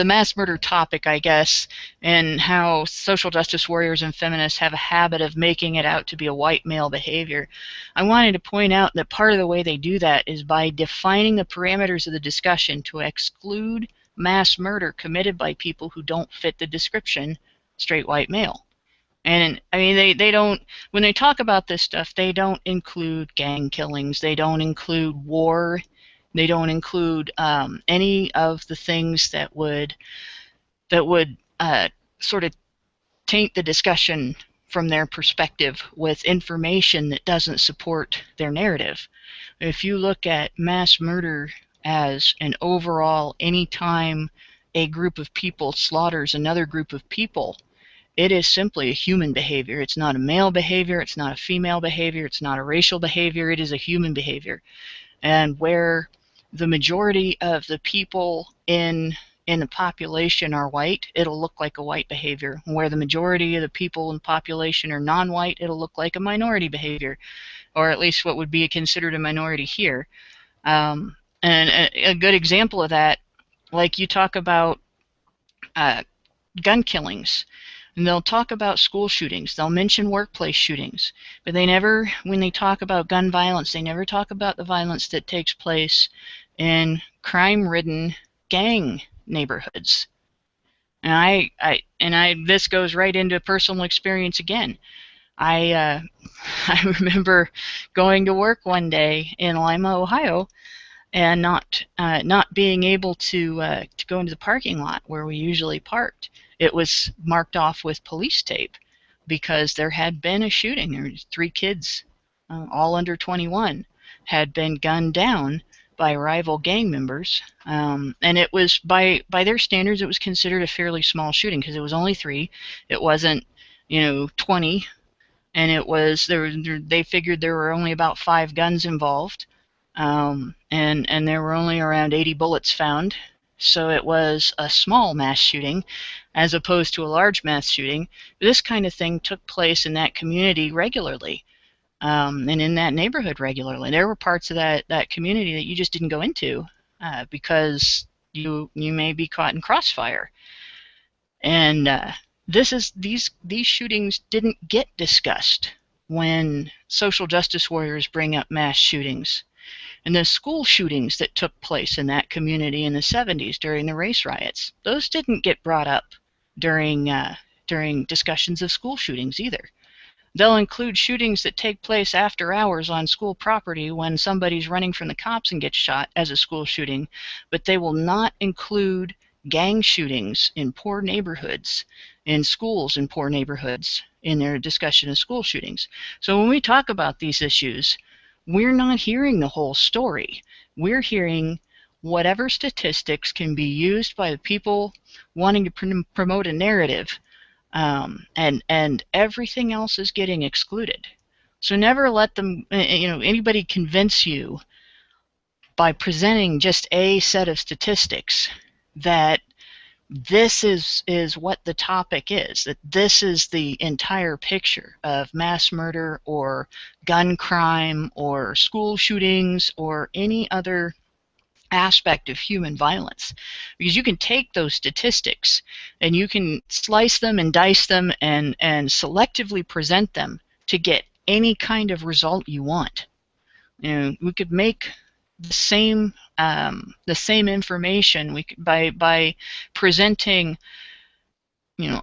mass murder topic, I guess, and how social justice warriors and feminists have a habit of making it out to be a white male behavior. I wanted to point out that part of the way they do that is by defining the parameters of the discussion to exclude mass murder committed by people who don't fit the description straight white male. And I mean, they don't, when they talk about this stuff, they don't include gang killings, they don't include war, they don't include any of the things that would sort of taint the discussion from their perspective with information that doesn't support their narrative. If you look at mass murder as an overall, anytime a group of people slaughters another group of people, it is simply a human behavior. It's not a male behavior, it's not a female behavior, it's not a racial behavior, it is a human behavior. And where the majority of the people in the population are white, it'll look like a white behavior. Where the majority of the people in the population are non-white, it'll look like a minority behavior, or at least what would be considered a minority here. And a good example of that, like you talk about gun killings, and they'll talk about school shootings, they'll mention workplace shootings, but they never, when they talk about gun violence, they never talk about the violence that takes place in crime-ridden gang neighborhoods. And this goes right into personal experience again. I remember going to work one day in Lima, Ohio, and not being able to go into the parking lot where we usually parked. It was marked off with police tape because there had been a shooting. There were 3 kids, all under 21, had been gunned down by rival gang members, and it was by their standards, it was considered a fairly small shooting because it was only 3. It wasn't 20, and it was they figured there were only about 5 guns involved, and there were only around 80 bullets found. So it was a small mass shooting as opposed to a large mass shooting. This kind of thing took place in that community regularly, and in that neighborhood regularly. There were parts of that community that you just didn't go into because you may be caught in crossfire. And these shootings didn't get discussed when social justice warriors bring up mass shootings. And the school shootings that took place in that community in the 70s during the race riots, those didn't get brought up during discussions of school shootings either. They'll include shootings that take place after hours on school property when somebody's running from the cops and gets shot as a school shooting, but they will not include gang shootings in poor neighborhoods, in schools in poor neighborhoods, in their discussion of school shootings. So when we talk about these issues, we're not hearing the whole story. We're hearing whatever statistics can be used by the people wanting to promote a narrative, and everything else is getting excluded. So never let them, anybody convince you by presenting just a set of statistics that this is what the topic is, that this is the entire picture of mass murder or gun crime or school shootings or any other aspect of human violence. Because you can take those statistics and you can slice them and dice them and selectively present them to get any kind of result you want. We could make the same information by presenting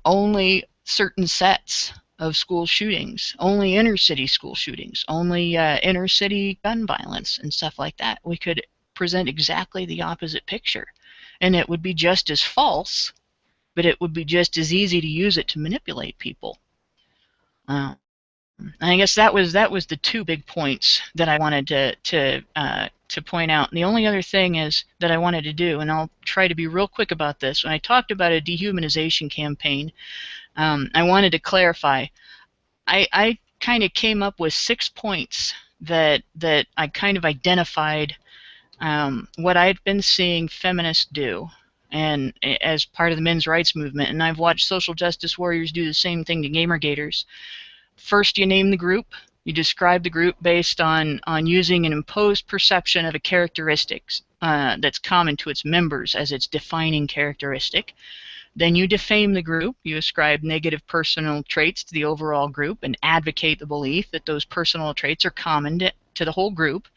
only certain sets of school shootings, only inner city school shootings, only inner city gun violence and stuff like that. We could present exactly the opposite picture, and it would be just as false, but it would be just as easy to use it to manipulate people. I guess that was the 2 big points that I wanted to point out. And the only other thing is that I wanted to do, and I'll try to be real quick about this. When I talked about a dehumanization campaign, I wanted to clarify. I kind of came up with 6 points that I kind of identified what I'd been seeing feminists do, and as part of the men's rights movement. And I've watched social justice warriors do the same thing to Gamergaters. First, you name the group. You describe the group based on using an imposed perception of a characteristics that's common to its members as its defining characteristic. Then you defame the group. You ascribe negative personal traits to the overall group and advocate the belief that those personal traits are common to the whole group.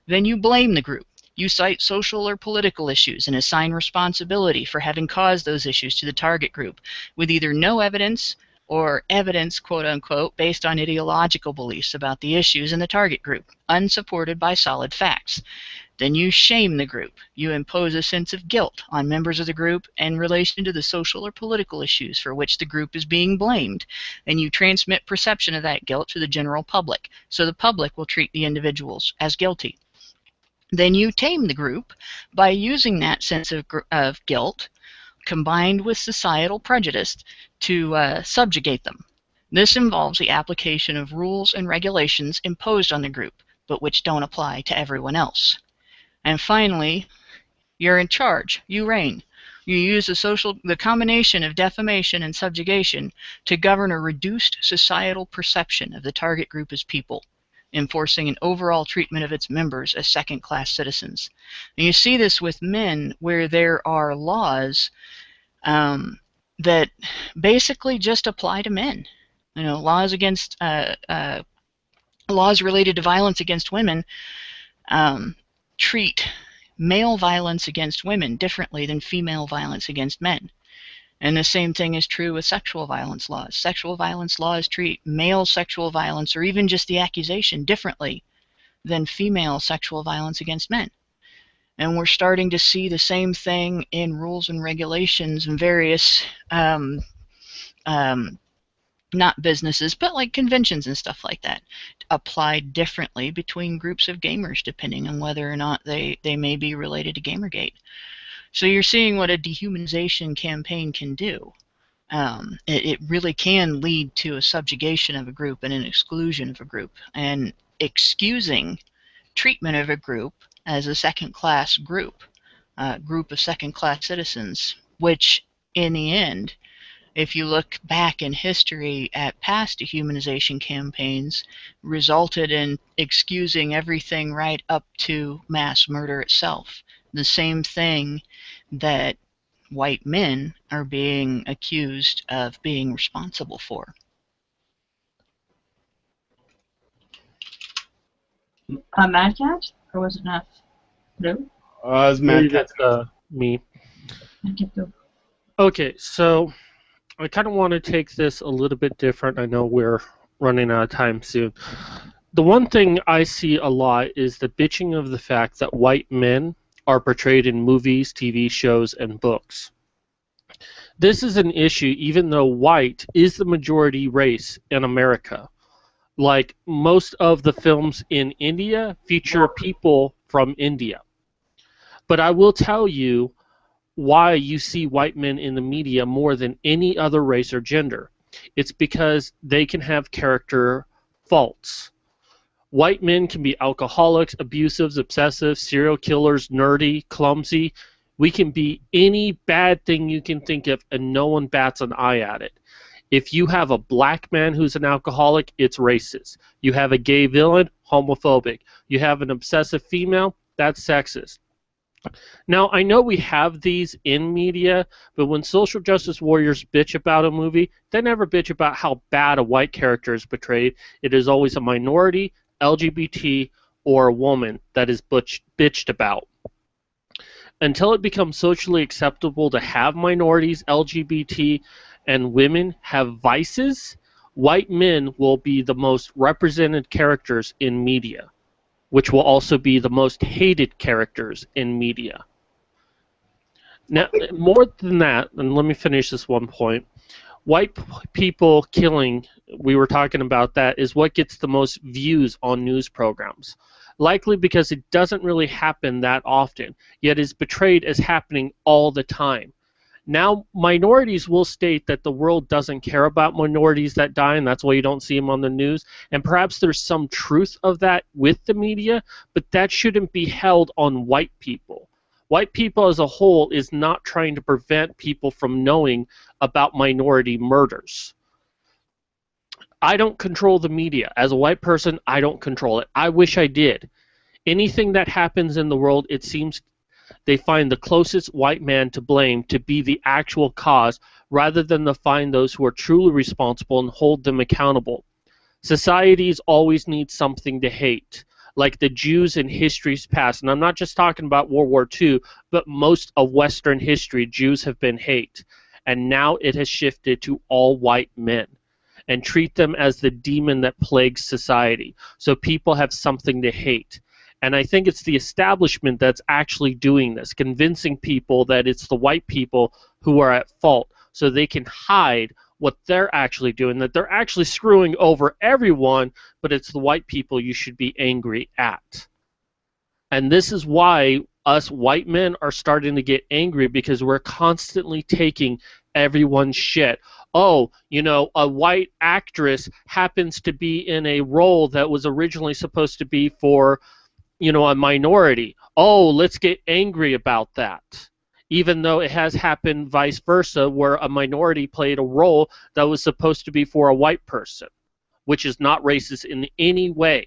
Then you blame the group. You cite social or political issues and assign responsibility for having caused those issues to the target group with either no evidence or evidence, quote unquote, based on ideological beliefs about the issues in the target group, unsupported by solid facts. Then you shame the group. You impose a sense of guilt on members of the group in relation to the social or political issues for which the group is being blamed, and you transmit perception of that guilt to the general public, so the public will treat the individuals as guilty. Then you tame the group by using that sense of guilt combined with societal prejudice to subjugate them. This involves the application of rules and regulations imposed on the group, but which don't apply to everyone else. And finally, you're in charge. You reign. You use the combination of defamation and subjugation to govern a reduced societal perception of the target group as people, enforcing an overall treatment of its members as second-class citizens. And you see this with men where there are laws that basically just apply to men. Laws against laws related to violence against women treat male violence against women differently than female violence against men. And the same thing is true with sexual violence laws. Sexual violence laws treat male sexual violence, or even just the accusation, differently than female sexual violence against men. And we're starting to see the same thing in rules and regulations and various not businesses, but like conventions and stuff like that, applied differently between groups of gamers depending on whether or not they may be related to Gamergate. So you're seeing what a dehumanization campaign can do. It really can lead to a subjugation of a group and an exclusion of a group, and excusing treatment of a group as a second-class group, group of second-class citizens, which in the end, if you look back in history at past dehumanization campaigns, resulted in excusing everything right up to mass murder itself. The same thing that white men are being accused of being responsible for. Mad Cat? Or was it not? No? It's Maybe Mad Cat. that's me. Mad Cat, go. Okay, so I kind of want to take this a little bit different. I know we're running out of time soon. The one thing I see a lot is the bitching of the fact that white men are portrayed in movies, TV shows, and books. This is an issue even though white is the majority race in America. Like most of the films in India feature people from India. But I will tell you why you see white men in the media more than any other race or gender. It's because they can have character faults. White men can be alcoholics, abusives, obsessive, serial killers, nerdy, clumsy. We can be any bad thing you can think of, and no one bats an eye at it. If you have a black man who's an alcoholic, it's racist. You have a gay villain, homophobic. You have an obsessive female, that's sexist. Now, I know we have these in media, but when social justice warriors bitch about a movie, they never bitch about how bad a white character is portrayed. It is always a minority, LGBT, or a woman that is bitched about. Until it becomes socially acceptable to have minorities, LGBT, and women have vices, white men will be the most represented characters in media, which will also be the most hated characters in media. Now, more than that, and let me finish this one point, white people killing, we were talking about that, is what gets the most views on news programs. Likely because it doesn't really happen that often, yet is portrayed as happening all the time. Now, minorities will state that the world doesn't care about minorities that die, and that's why you don't see them on the news. And perhaps there's some truth of that with the media, but that shouldn't be held on white people. White people as a whole is not trying to prevent people from knowing about minority murders. I don't control the media. As a white person, I don't control it. I wish I did. Anything that happens in the world, it seems they find the closest white man to blame to be the actual cause rather than to find those who are truly responsible and hold them accountable. Societies always need something to hate, like the Jews in history's past. And I'm not just talking about World War II, but most of Western history, Jews have been hate. And now it has shifted to all white men and treat them as the demon that plagues society. So people have something to hate. And I think it's the establishment that's actually doing this, convincing people that it's the white people who are at fault so they can hide what they're actually doing, that they're actually screwing over everyone, but it's the white people you should be angry at. And this is why us white men are starting to get angry, because we're constantly taking everyone's shit. Oh, you know, a white actress happens to be in a role that was originally supposed to be for, you know, a minority. Oh, let's get angry about that. Even though it has happened vice versa, where a minority played a role that was supposed to be for a white person, which is not racist in any way.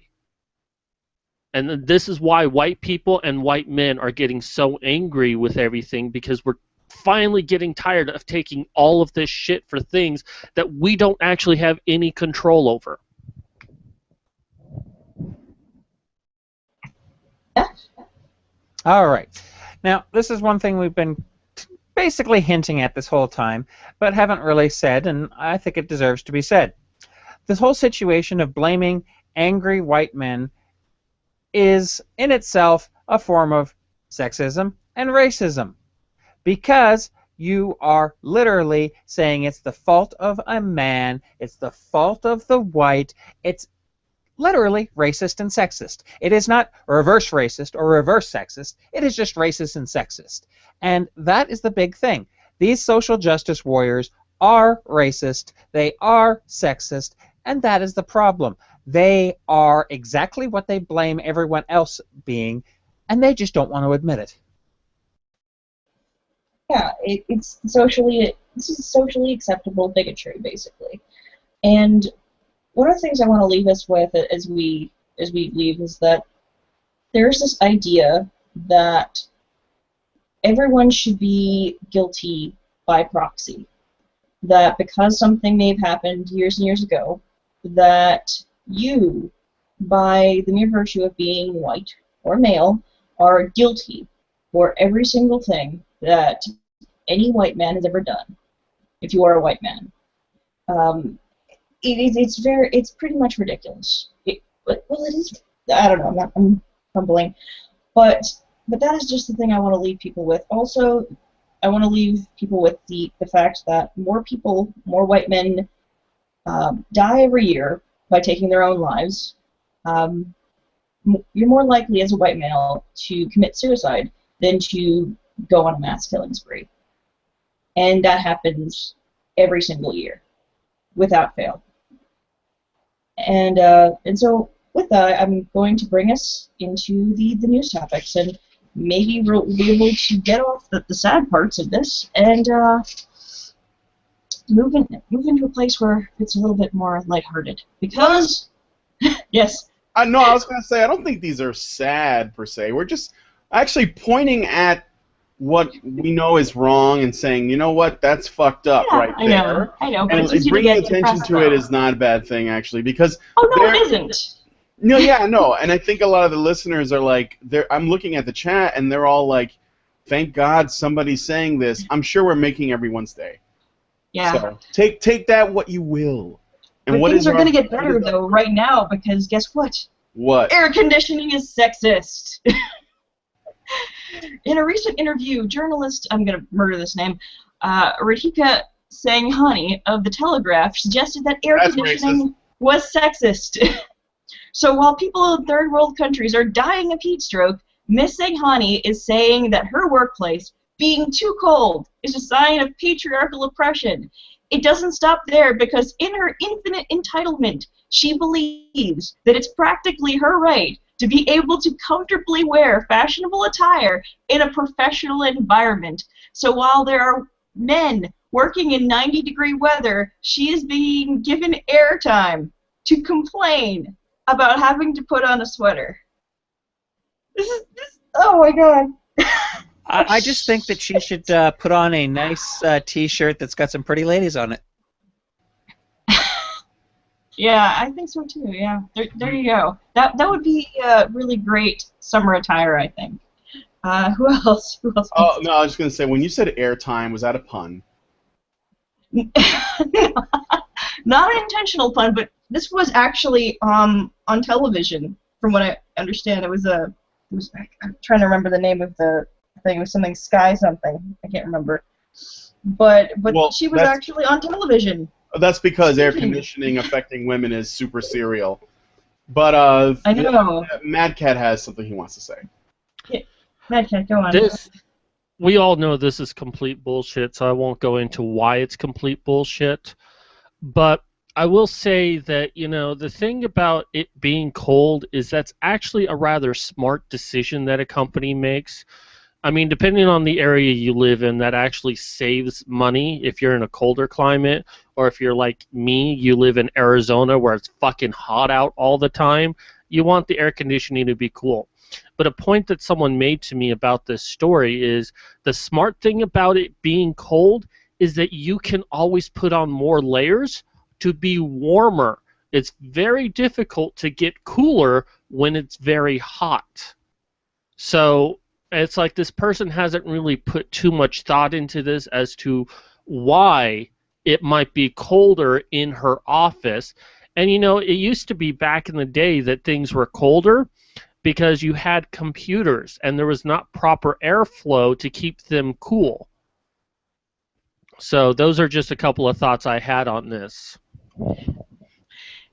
And this is why white people and white men are getting so angry with everything, because we're finally getting tired of taking all of this shit for things that we don't actually have any control over. All right. Now, this is one thing we've been basically hinting at this whole time, but haven't really said, and I think it deserves to be said. This whole situation of blaming angry white men is, in itself, a form of sexism, and racism. Because you are literally saying it's the fault of a man, it's the fault of the white, it's literally racist and sexist. It is not reverse racist or reverse sexist, it is just racist and sexist. And that is the big thing. These social justice warriors are racist, they are sexist, and that is the problem. They are exactly what they blame everyone else being, and they just don't want to admit it. Yeah, this is socially acceptable bigotry, basically. And one of the things I want to leave us with as we leave is that there's this idea that everyone should be guilty by proxy. That because something may have happened years and years ago, that you, by the mere virtue of being white or male, are guilty for every single thing that any white man has ever done, if you are a white man. It's pretty much ridiculous. It is. I don't know. I'm fumbling, but that is just the thing I want to leave people with. Also, I want to leave people with the fact that more white men die every year by taking their own lives. You're more likely as a white male to commit suicide than to go on a mass killing spree, and that happens every single year, without fail. And so with that, I'm going to bring us into the news topics, and maybe we'll be able to get off the sad parts of this and move into a place where it's a little bit more lighthearted. Because, yes. No, I was going to say, I don't think these are sad, per se. We're just actually pointing at what we know is wrong and saying, you know what, that's fucked up right there. I know. And bringing attention to it is not a bad thing, actually, because... Oh, no, it isn't. No, yeah, no, and I think a lot of the listeners are like, I'm looking at the chat, and they're all like, thank God somebody's saying this. I'm sure we're making everyone's day. Yeah. So take that what you will. And but things are going to get better, though, right now, because guess what? What? Air conditioning is sexist. In a recent interview, journalist, I'm going to murder this name, Radhika Sanghani of The Telegraph suggested that air conditioning was sexist. So while people in third world countries are dying of heat stroke, Miss Sanghani is saying that her workplace, being too cold, is a sign of patriarchal oppression. It doesn't stop there, because in her infinite entitlement, she believes that it's practically her right to be able to comfortably wear fashionable attire in a professional environment. So while there are men working in 90-degree weather, she is being given airtime to complain about having to put on a sweater. Oh my God. I just think that she should put on a nice T-shirt that's got some pretty ladies on it. Yeah, I think so too. Yeah, there you go. That would be really great summer attire, I think. Who else? Oh no, I was just gonna say, when you said airtime, was that a pun? Not an intentional pun, but this was actually on television. From what I understand, it was I'm trying to remember the name of the thing. It was something Sky something. I can't remember. But well, she was actually on television. That's because air conditioning affecting women is super serial. But I know. Mad Cat has something he wants to say. Yeah. Mad Cat, go on. We all know this is complete bullshit, so I won't go into why it's complete bullshit. But I will say that, you know, the thing about it being cold is that's actually a rather smart decision that a company makes. I mean, depending on the area you live in, that actually saves money if you're in a colder climate, or if you're like me, you live in Arizona where it's fucking hot out all the time, you want the air conditioning to be cool. But a point that someone made to me about this story is the smart thing about it being cold is that you can always put on more layers to be warmer. It's very difficult to get cooler when it's very hot. So it's like this person hasn't really put too much thought into this as to why it might be colder in her office. And, you know, it used to be back in the day that things were colder, because you had computers and there was not proper airflow to keep them cool. So those are just a couple of thoughts I had on this.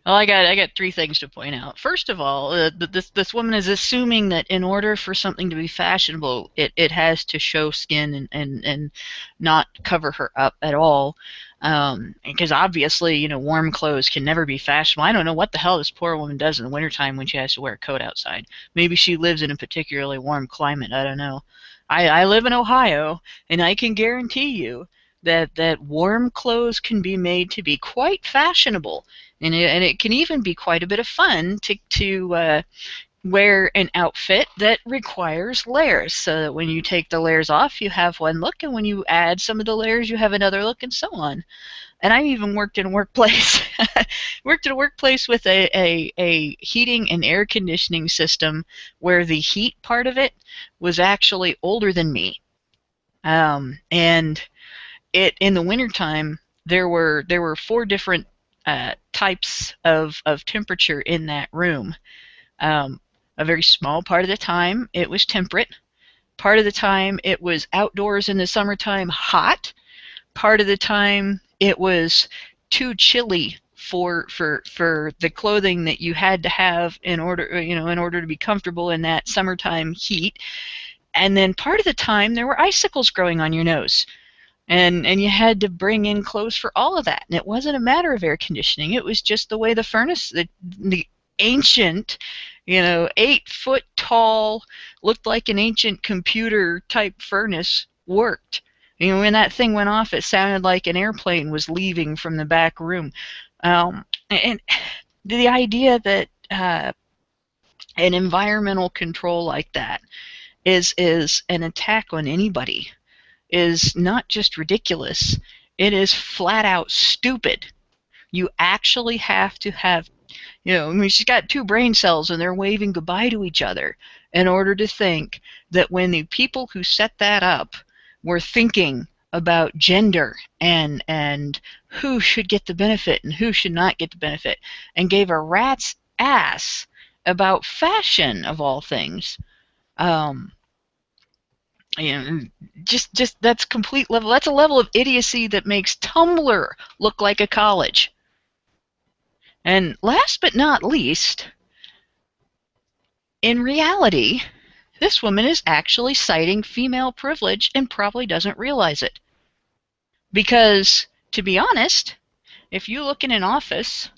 Well, I got three things to point out. First of all, this woman is assuming that in order for something to be fashionable, it has to show skin and not cover her up at all. Because obviously, warm clothes can never be fashionable. I don't know what the hell this poor woman does in the wintertime when she has to wear a coat outside. Maybe she lives in a particularly warm climate. I don't know. I live in Ohio, and I can guarantee you that warm clothes can be made to be quite fashionable. And it can even be quite a bit of fun to wear an outfit that requires layers, so that when you take the layers off, you have one look, and when you add some of the layers, you have another look, and so on. And I even worked in a workplace, with a heating and air conditioning system where the heat part of it was actually older than me. And in the wintertime, there were 4 different types of temperature in that room. A very small part of the time it was temperate. Part of the time it was outdoors in the summertime hot. Part of the time it was too chilly for the clothing that you had to have in order to be comfortable in that summertime heat. And then part of the time there were icicles growing on your nose. And you had to bring in clothes for all of that. And it wasn't a matter of air conditioning. It was just the way the furnace, the ancient, 8-foot tall, looked like an ancient computer type furnace worked. When that thing went off, it sounded like an airplane was leaving from the back room. And the idea that an environmental control like that is an attack on anybody is not just ridiculous, it is flat out stupid. You actually have to have, she's got 2 brain cells and they're waving goodbye to each other in order to think that when the people who set that up were thinking about gender and who should get the benefit and who should not get the benefit, and gave a rat's ass about fashion of all things. Just that's complete level. That's a level of idiocy that makes Tumblr look like a college. And last but not least, in reality, this woman is actually citing female privilege and probably doesn't realize it. Because, to be honest, if you look in an office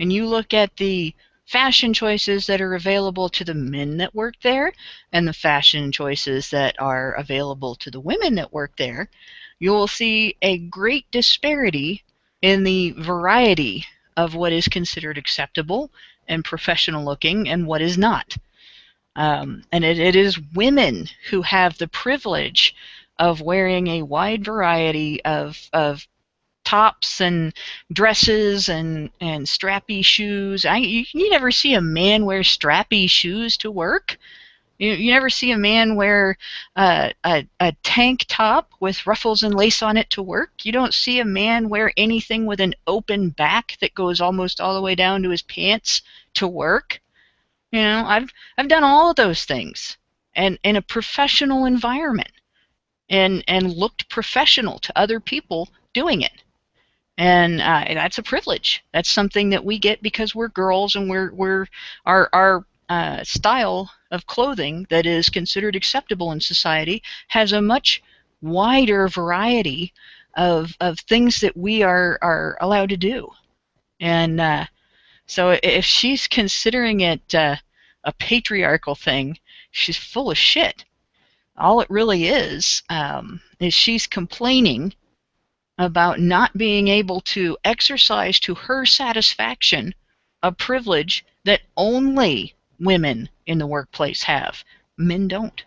and you look at the fashion choices that are available to the men that work there and the fashion choices that are available to the women that work there, you will see a great disparity in the variety of what is considered acceptable and professional looking and what is not. And it is women who have the privilege of wearing a wide variety of tops and dresses and strappy shoes. You never see a man wear strappy shoes to work. You never see a man wear a tank top with ruffles and lace on it to work. You don't see a man wear anything with an open back that goes almost all the way down to his pants to work. I've done all of those things and in a professional environment and looked professional to other people doing it. And that's a privilege. That's something that we get because we're girls and our style of clothing that is considered acceptable in society has a much wider variety of things that we are allowed to do. And so if she's considering it a patriarchal thing, she's full of shit. All it really is she's complaining about not being able to exercise to her satisfaction a privilege that only women in the workplace have. Men don't.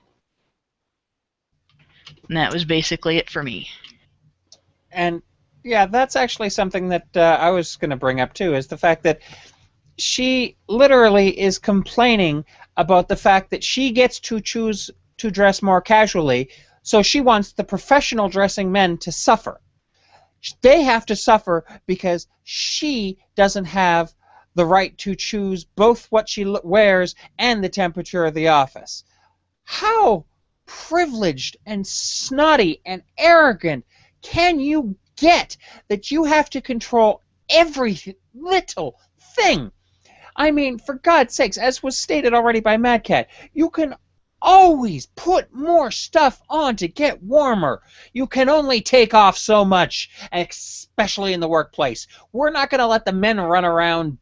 And that was basically it for me. And yeah, that's actually something that I was going to bring up too, is the fact that she literally is complaining about the fact that she gets to choose to dress more casually, so she wants the professional dressing men to suffer. They have to suffer because she doesn't have the right to choose both what she wears and the temperature of the office. How privileged and snotty and arrogant can you get that you have to control every little thing? I mean, for God's sakes, as was stated already by Mad Cat, you can always put more stuff on to get warmer. You can only take off so much, especially in the workplace. We're not going to let the men run around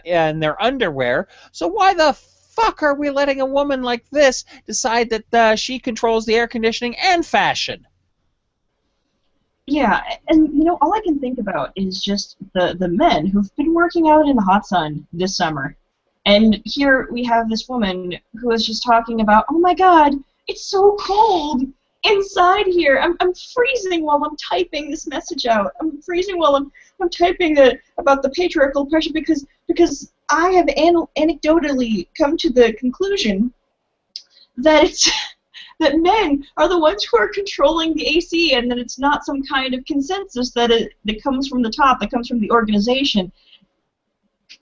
in their underwear, so why the fuck are we letting a woman like this decide that she controls the air conditioning and fashion? Yeah, and all I can think about is just the men who've been working out in the hot sun this summer. And here we have this woman who is just talking about, oh my God, it's so cold inside here. I'm freezing while I'm typing this message out. I'm freezing while I'm typing about the patriarchal oppression because I have anecdotally come to the conclusion that that men are the ones who are controlling the AC, and that it's not some kind of consensus that comes from the top, that comes from the organization.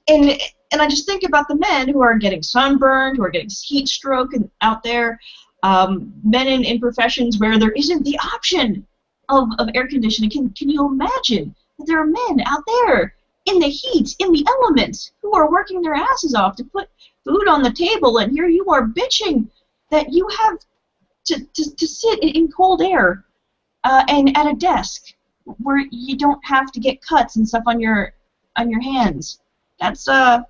And I just think about the men who are getting sunburned, who are getting heat stroke out there, men in professions where there isn't the option of air conditioning. Can you imagine that there are men out there in the heat, in the elements, who are working their asses off to put food on the table, and here you are bitching that you have to sit in cold air and at a desk where you don't have to get cuts and stuff on your hands. That's all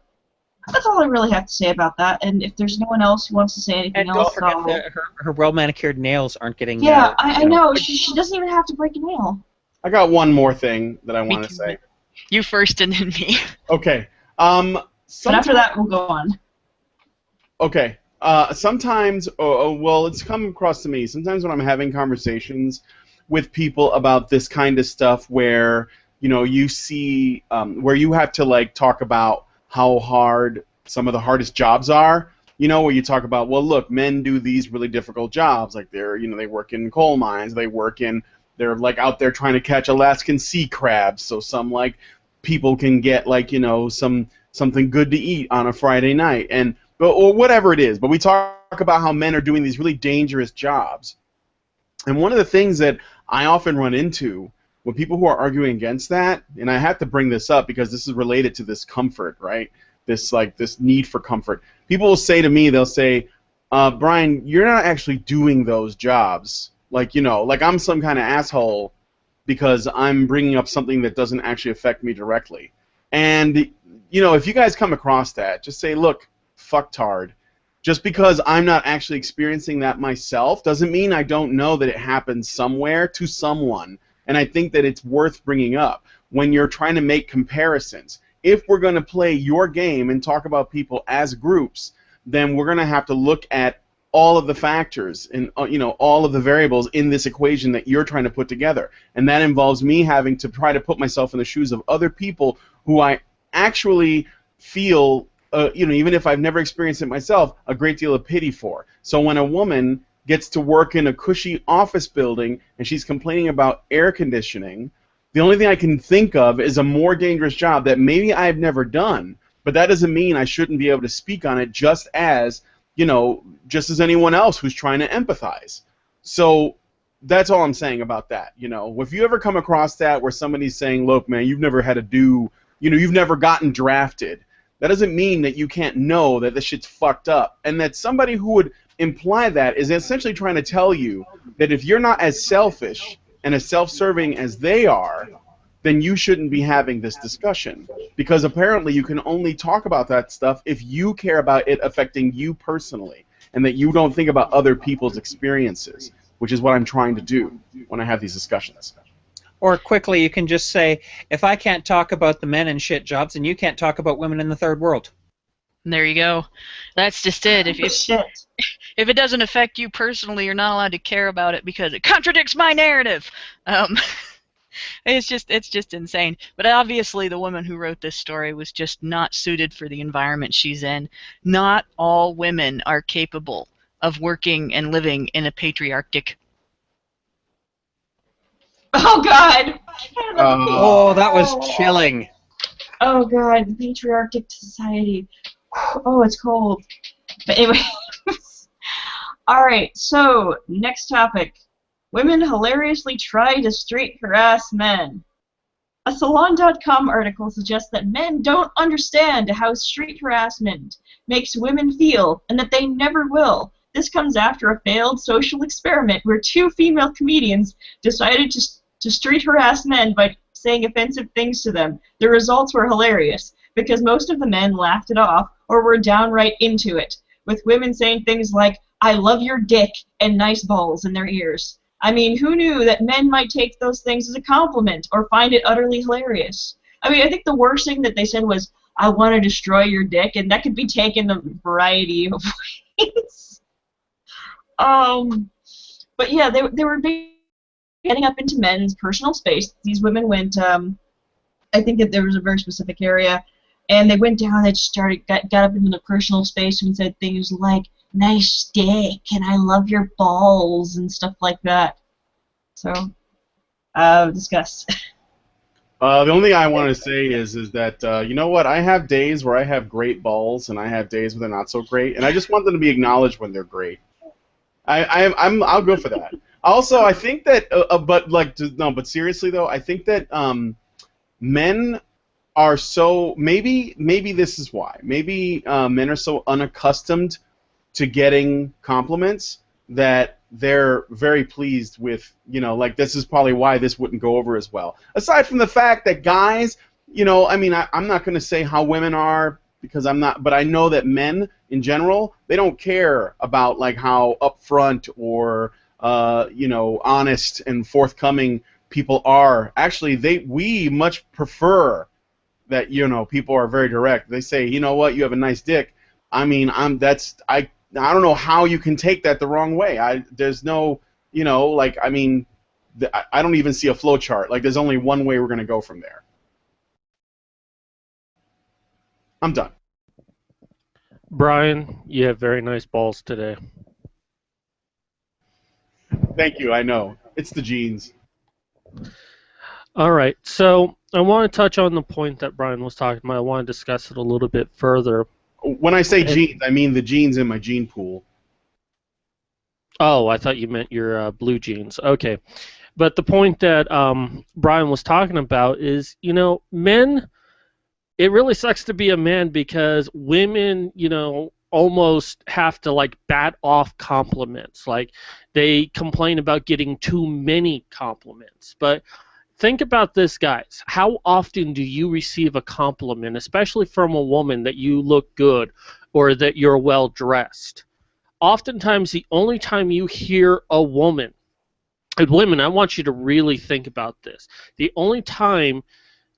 I really have to say about that. And if there's no one else who wants to say anything and else, don't forget that her well-manicured nails aren't getting... Yeah, I know. She doesn't even have to break a nail. I got one more thing that I want to say. You first and then me. Okay. But after that, we'll go on. Okay. Sometimes, well, it's come across to me. Sometimes when I'm having conversations with people about this kind of stuff where, you see where you have to, like, talk about how hard some of the hardest jobs are, where you talk about, well, look, men do these really difficult jobs. Like, they work in coal mines. They're, like, out there trying to catch Alaskan sea crabs. So some, like, people can get, like, something good to eat on a Friday night. Or whatever it is. But we talk about how men are doing these really dangerous jobs. And one of the things that I often run into with people who are arguing against that, and I have to bring this up because this is related to this comfort, right? This need for comfort. People will say to me, they'll say, Brian, you're not actually doing those jobs. Like I'm some kind of asshole because I'm bringing up something that doesn't actually affect me directly. And, if you guys come across that, just say, look, fucktard. Just because I'm not actually experiencing that myself doesn't mean I don't know that it happens somewhere to someone. And I think that it's worth bringing up when you're trying to make comparisons. If we're going to play your game and talk about people as groups, then we're going to have to look at all of the factors and all of the variables in this equation that you're trying to put together. And that involves me having to try to put myself in the shoes of other people who I actually feel even if I've never experienced it myself, a great deal of pity for. So when a woman gets to work in a cushy office building and she's complaining about air conditioning, the only thing I can think of is a more dangerous job that maybe I've never done, but that doesn't mean I shouldn't be able to speak on it just as anyone else who's trying to empathize. So that's all I'm saying about that. If you ever come across that where somebody's saying, look, man, you've never you've never gotten drafted, that doesn't mean that you can't know that this shit's fucked up. And that somebody who would imply that is essentially trying to tell you that if you're not as selfish and as self-serving as they are, then you shouldn't be having this discussion. Because apparently you can only talk about that stuff if you care about it affecting you personally and that you don't think about other people's experiences, which is what I'm trying to do when I have these discussions. Or quickly, you can just say, if I can't talk about the men in shit jobs, then you can't talk about women in the third world. There you go. That's just it. If it doesn't affect you personally, you're not allowed to care about it because it contradicts my narrative. It's just insane. But obviously, the woman who wrote this story was just not suited for the environment she's in. Not all women are capable of working and living in a patriarchic. Oh God! Oh, that was chilling. Oh god, the patriarchic society. Oh, it's cold. But anyway. Alright, so next topic. Women hilariously try to street harass men. A Salon.com article suggests that men don't understand how street harassment makes women feel, and that they never will. This comes after a failed social experiment where two female comedians decided to street harass men by saying offensive things to them. The results were hilarious, because most of the men laughed it off or were downright into it, with women saying things like, "I love your dick," and "nice balls" in their ears. I mean, who knew that men might take those things as a compliment or find it utterly hilarious? I mean, I think the worst thing that they said was, "I want to destroy your dick," and that could be taken a variety of ways. But yeah, they were getting up into men's personal space. These women went, I think that there was a very specific area, and they went down and got up into the personal space and said things like, "Nice dick," and "I love your balls," and stuff like that. So, discuss. The only thing I want to say is that you know what? I have days where I have great balls, and I have days where they're not so great, and I just want them to be acknowledged when they're great. I'll go for that. Also, I think that, but seriously though, I think that men are so maybe this is why men are so unaccustomed to getting compliments that they're very pleased with, like this is probably why this wouldn't go over as well. Aside from the fact that guys, I mean, I'm not going to say how women are because I'm not, but I know that men in general, they don't care about like how upfront or honest and forthcoming people are. Actually, we much prefer that people are very direct. They say, "You know what? You have a nice dick." I mean, I don't know how you can take that the wrong way. There's no, I mean, I don't even see a flow chart. Like, there's only one way we're going to go from there. I'm done. Brian, you have very nice balls today. Thank you. I know. It's the genes. All right. So I want to touch on the point that Brian was talking about. I want to discuss it a little bit further. When I say genes, I mean the genes in my gene pool. Oh, I thought you meant your blue jeans. Okay. But the point that Brian was talking about is, men, it really sucks to be a man because women, almost have to like bat off compliments. Like they complain about getting too many compliments. But think about this, guys. How often do you receive a compliment, especially from a woman, that you look good or that you're well dressed? Oftentimes, the only time you hear a woman, and women, I want you to really think about this. The only time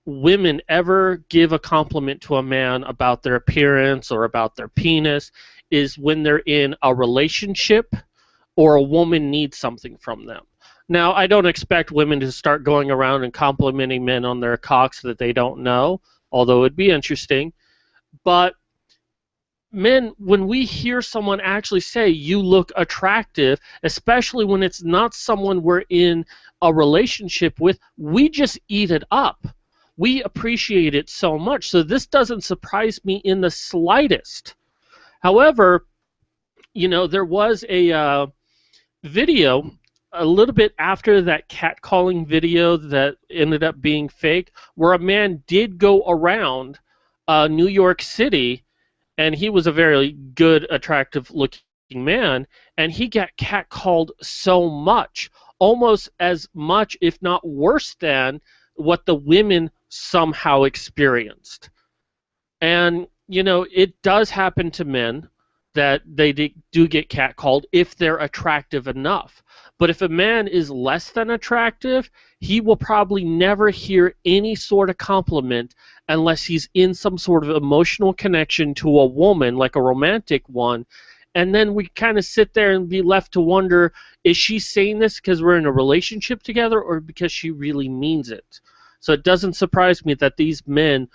women ever give a compliment to a man about their appearance or about their penis is when they're in a relationship or a woman needs something from them. Now, I don't expect women to start going around and complimenting men on their cocks that they don't know, although it'd be interesting. But men, when we hear someone actually say, "You look attractive," especially when it's not someone we're in a relationship with, we just eat it up. We appreciate it so much. So this doesn't surprise me in the slightest. However, there was a video a little bit after that catcalling video that ended up being fake, where a man did go around New York City, and he was a very good, attractive-looking man, and he got catcalled so much, almost as much, if not worse than what the women somehow experienced. And, it does happen to men that they do get catcalled if they're attractive enough. But if a man is less than attractive, he will probably never hear any sort of compliment unless he's in some sort of emotional connection to a woman, like a romantic one. And then we kind of sit there and be left to wonder, is she saying this because we're in a relationship together or because she really means it? So it doesn't surprise me that these men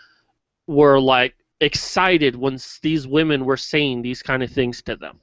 were like excited when these women were saying these kind of things to them.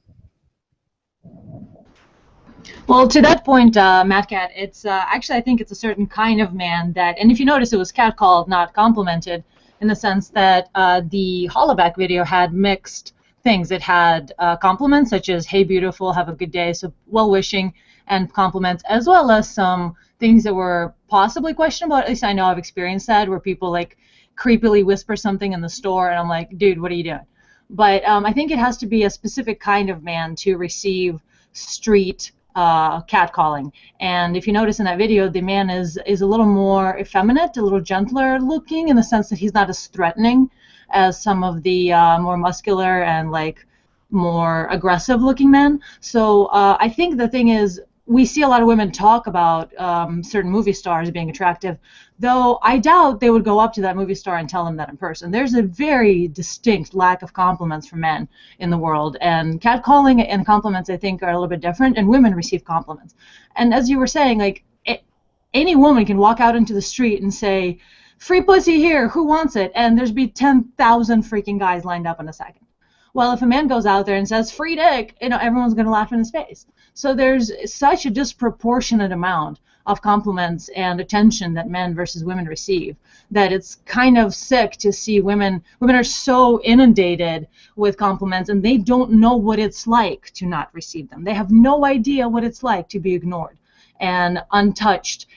Well, to that point, Matt Cat, it's actually, I think it's a certain kind of man that, and if you notice, it was catcalled, not complimented, in the sense that the hollaback video had mixed things. It had compliments such as "Hey, beautiful, have a good day," so well-wishing and compliments, as well as some things that were possibly questionable. At least I know I've experienced that, where people like creepily whisper something in the store, and I'm like, dude, what are you doing? But I think it has to be a specific kind of man to receive street catcalling. And if you notice in that video, the man is a little more effeminate, a little gentler looking, in the sense that he's not as threatening as some of the more muscular and like more aggressive looking men. So I think the thing is, we see a lot of women talk about certain movie stars being attractive, though I doubt they would go up to that movie star and tell them that in person. There's a very distinct lack of compliments from men in the world, and catcalling and compliments, I think, are a little bit different, and women receive compliments. And as you were saying, like, any woman can walk out into the street and say, "Free pussy here, who wants it?" And there's be 10,000 freaking guys lined up in a second. Well, if a man goes out there and says "free dick," everyone's going to laugh in his face. So there's such a disproportionate amount of compliments and attention that men versus women receive that it's kind of sick to see women are so inundated with compliments, and they don't know what it's like to not receive them. They have no idea what it's like to be ignored and untouched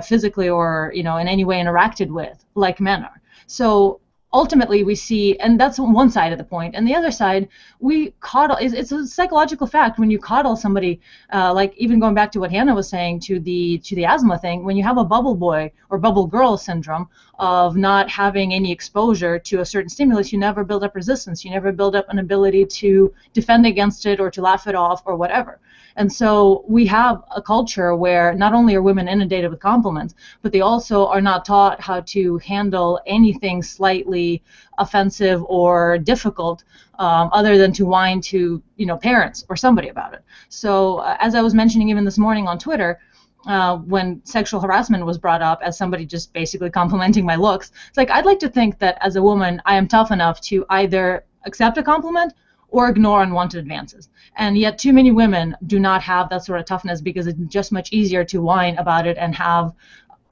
physically or in any way interacted with like men are. So ultimately we see, and that's one side of the point, and the other side, we coddle. It's a psychological fact. When you coddle somebody, like even going back to what Hannah was saying to the asthma thing, when you have a bubble boy or bubble girl syndrome of not having any exposure to a certain stimulus, you never build up resistance, you never build up an ability to defend against it or to laugh it off or whatever. And so we have a culture where not only are women inundated with compliments, but they also are not taught how to handle anything slightly offensive or difficult, other than to whine to parents or somebody about it. So as I was mentioning even this morning on Twitter, when sexual harassment was brought up as somebody just basically complimenting my looks, it's like, I'd like to think that as a woman I am tough enough to either accept a compliment or ignore unwanted advances. And yet too many women do not have that sort of toughness, because it's just much easier to whine about it and have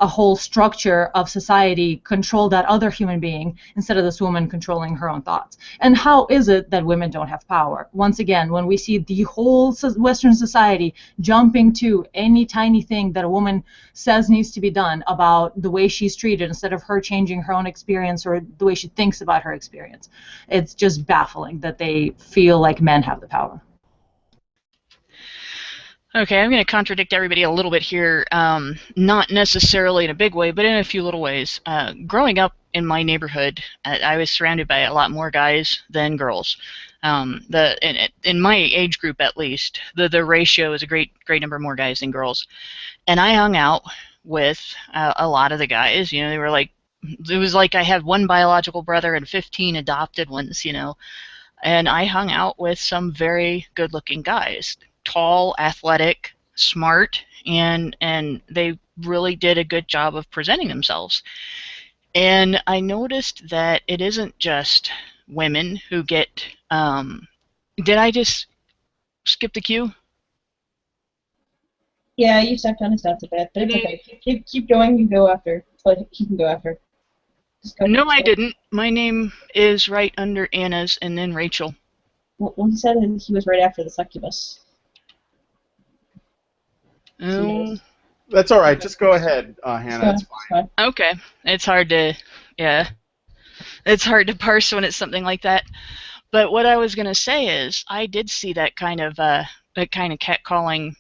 a whole structure of society control that other human being instead of this woman controlling her own thoughts. And how is it that women don't have power? Once again, when we see the whole Western society jumping to any tiny thing that a woman says needs to be done about the way she's treated, instead of her changing her own experience or the way she thinks about her experience, it's just baffling that they feel like men have the power. Okay, I'm going to contradict everybody a little bit here, not necessarily in a big way, but in a few little ways. Growing up in my neighborhood, I was surrounded by a lot more guys than girls. In my age group, at least, the ratio is a great number more guys than girls. And I hung out with a lot of the guys. They were like, it was like I had one biological brother and 15 adopted ones. And I hung out with some very good-looking guys. Tall, athletic, smart, and they really did a good job of presenting themselves. And I noticed that it isn't just women who get. Did I just skip the queue? Yeah, you stepped on his nuts a bit, but it's okay. Keep going. You go after. But he can go after. No, I didn't. My name is right under Anna's and then Rachel. Well, he said that he was right after the succubus. Oh. That's all right. Just go ahead, Hannah. It's fine. Okay. It's hard to parse when it's something like that. But what I was going to say is, I did see that kind of catcalling.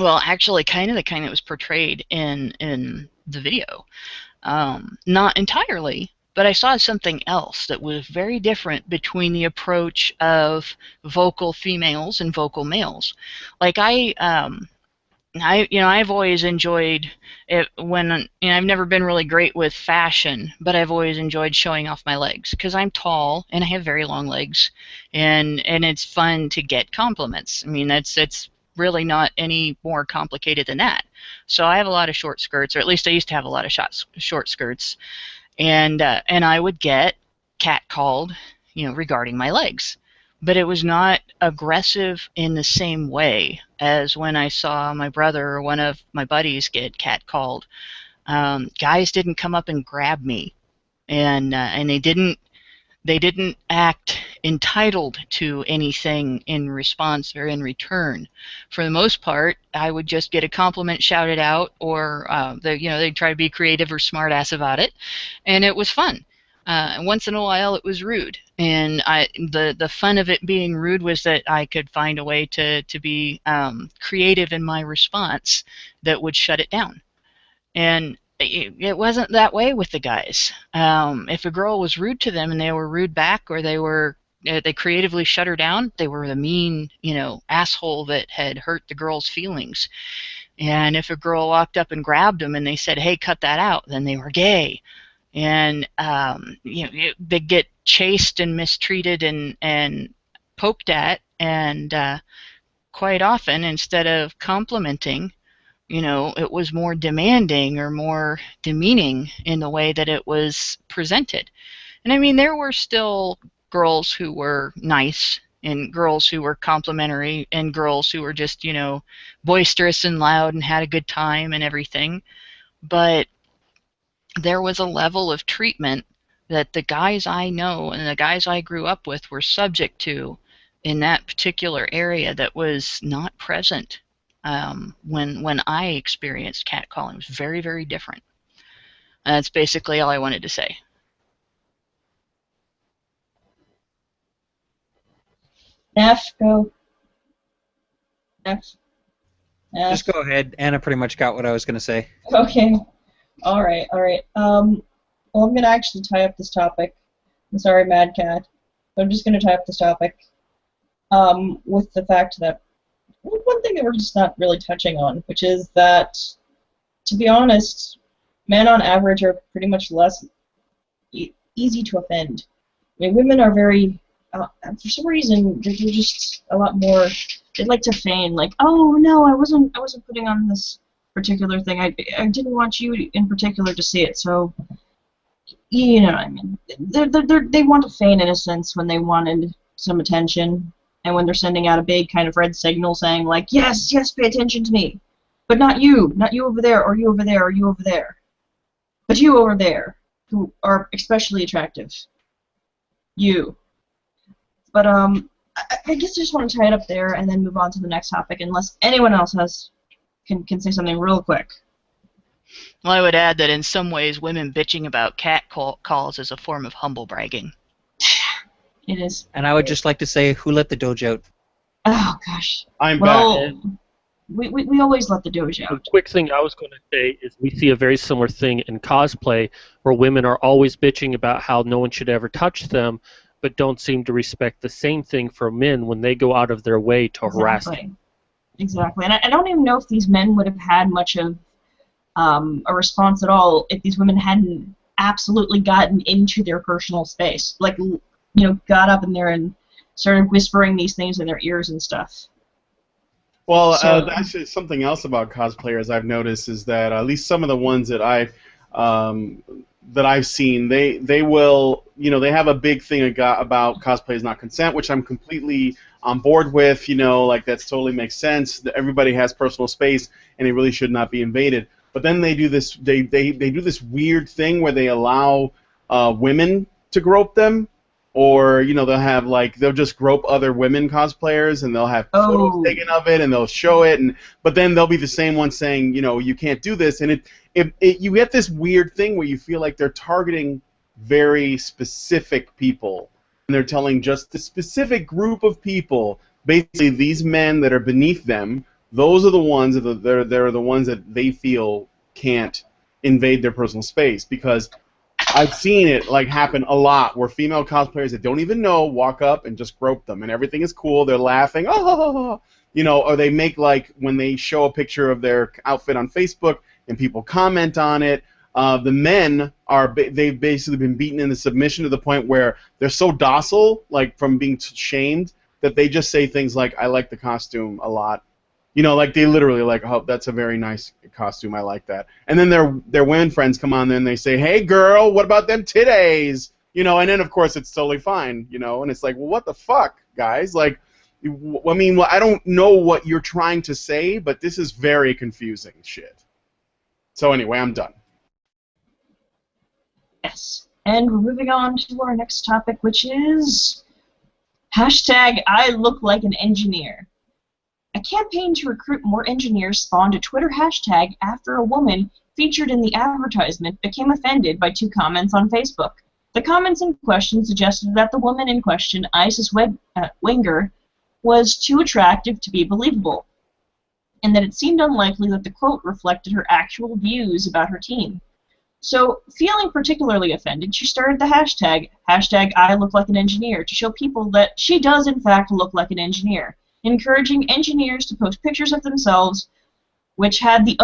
Actually, kind of the kind that was portrayed in the video. Not entirely, but I saw something else that was very different between the approach of vocal females and vocal males. Like I've always enjoyed it when I've never been really great with fashion, but I've always enjoyed showing off my legs because I'm tall and I have very long legs, and it's fun to get compliments. I mean, it's really not any more complicated than that. So I have a lot of short skirts, or at least I used to have a lot of short skirts. And I would get catcalled, regarding my legs, but it was not aggressive in the same way as when I saw my brother or one of my buddies get catcalled. Guys didn't come up and grab me and they didn't act entitled to anything in response or in return. For the most part, I would just get a compliment shouted out, or they'd try to be creative or smart ass about it, and it was fun. And once in a while, it was rude, and the fun of it being rude was that I could find a way to be creative in my response that would shut it down. And it wasn't that way with the guys. If a girl was rude to them and they were rude back, or they creatively shut her down, they were the mean, asshole that had hurt the girl's feelings. And if a girl walked up and grabbed them and they said, "Hey, cut that out," then they were gay. And they get chased and mistreated and poked at, and quite often, instead of complimenting, it was more demanding or more demeaning in the way that it was presented. And I mean, there were still girls who were nice, and girls who were complimentary, and girls who were just, boisterous and loud and had a good time and everything. But there was a level of treatment that the guys I know and the guys I grew up with were subject to in that particular area that was not present when I experienced catcalling. It was very, very different. And that's basically all I wanted to say. Nash, go. Nash. Just go ahead. Anna pretty much got what I was going to say. Okay. All right. Well, I'm going to actually tie up this topic. I'm sorry, Mad Cat, but I'm just going to tie up this topic with the fact that one thing that we're just not really touching on, which is that, to be honest, men on average are pretty much less easy to offend. I mean, women are very, for some reason, they're just a lot more. They like to feign, like, "Oh no, I wasn't putting on this particular thing. I didn't want you in particular to see it." So, you know what I mean. They want to feign innocence when they wanted some attention. And when they're sending out a big kind of red signal saying, like, "Yes, pay attention to me. But not you over there, or you over there, or you over there. But you over there, who are especially attractive. You." But, I guess I just want to tie it up there and then move on to the next topic, unless anyone else can say something real quick. Well, I would add that in some ways, women bitching about cat calls is a form of humble bragging. It is. And I would just like to say, who let the doge out? Oh, gosh. I'm Well, back. we always let the doge A out. quick thing I was going to say is we see a very similar thing in cosplay where women are always bitching about how no one should ever touch them, but don't seem to respect the same thing for men when they go out of their way to harass them. Exactly. And I don't even know if these men would have had much of a response at all if these women hadn't absolutely gotten into their personal space. Like, got up in there and started whispering these things in their ears and stuff. Well, So- actually, something else about cosplayers I've noticed is that at least some of the ones that I've seen, they will, they have a big thing about cosplay is not consent, which I'm completely on board with. Like that's totally makes sense. Everybody has personal space, and it really should not be invaded. But then they do this, they do this weird thing where they allow women to grope them. Or, they'll just grope other women cosplayers, and they'll have photos taken of it, and they'll show it, but then they'll be the same ones saying, you can't do this, and you get this weird thing where you feel like they're targeting very specific people, and they're telling just the specific group of people, basically these men that are beneath them, those are the ones they're the ones that they feel can't invade their personal space, because I've seen it happen a lot where female cosplayers that don't even know walk up and just grope them, and everything is cool. They're laughing, oh, or they make when they show a picture of their outfit on Facebook and people comment on it. The men they've basically been beaten into submission to the point where they're so docile, from being shamed, that they just say things like, "I like the costume a lot." They literally "Oh, that's a very nice costume. I like that." And then their women friends come on there and they say, "Hey, girl, what about them titties?" And then of course it's totally fine. And it's like, well, what the fuck, guys? I don't know what you're trying to say, but this is very confusing shit. So anyway, I'm done. Yes. And we're moving on to our next topic, which is hashtag I look like an engineer. A campaign to recruit more engineers spawned a Twitter hashtag after a woman featured in the advertisement became offended by 2 comments on Facebook. The comments in question suggested that the woman in question, Isis Wenger, was too attractive to be believable, and that it seemed unlikely that the quote reflected her actual views about her team. So, feeling particularly offended, she started the hashtag I look like an engineer, to show people that she does in fact look like an engineer, encouraging engineers to post pictures of themselves, which had the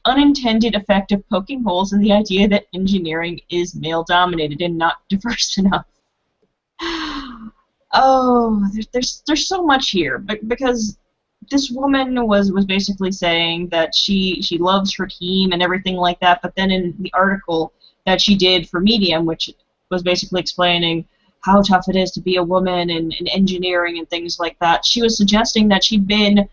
unintended effect of poking holes in the idea that engineering is male-dominated and not diverse enough. Oh, there's so much here, because this woman was basically saying that she loves her team and everything like that, but then in the article that she did for Medium, which was basically explaining how tough it is to be a woman in engineering and things like that, she was suggesting that she'd been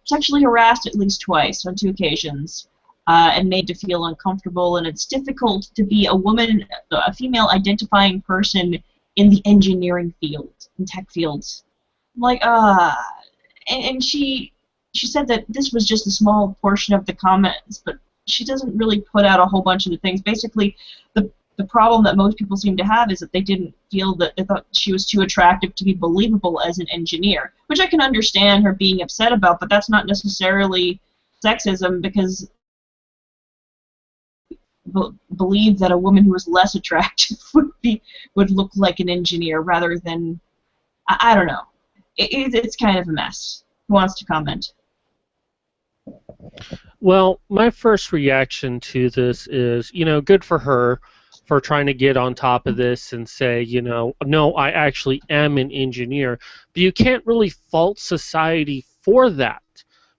sexually harassed at least twice on 2 occasions and made to feel uncomfortable, and it's difficult to be a woman, a female identifying person in the engineering field, in tech fields. Like, and she said that this was just a small portion of the comments, but she doesn't really put out a whole bunch of the things. Basically, the problem that most people seem to have is that they didn't feel that they thought she was too attractive to be believable as an engineer, which I can understand her being upset about, but that's not necessarily sexism, because believe that a woman who was less attractive would look like an engineer rather than, I don't know. It's kind of a mess. Who wants to comment? Well, my first reaction to this is, good for her for trying to get on top of this and say, no, I actually am an engineer. But you can't really fault society for that,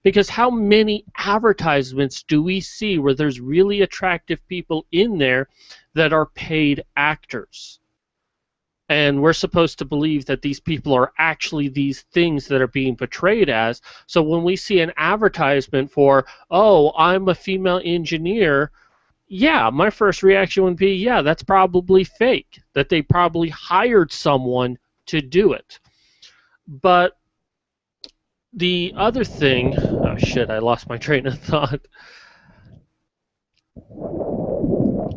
because how many advertisements do we see where there's really attractive people in there that are paid actors? And we're supposed to believe that these people are actually these things that are being portrayed as. So when we see an advertisement for, oh, I'm a female engineer, yeah, my first reaction would be, yeah, that's probably fake, that they probably hired someone to do it. But the other thing, oh shit, I lost my train of thought.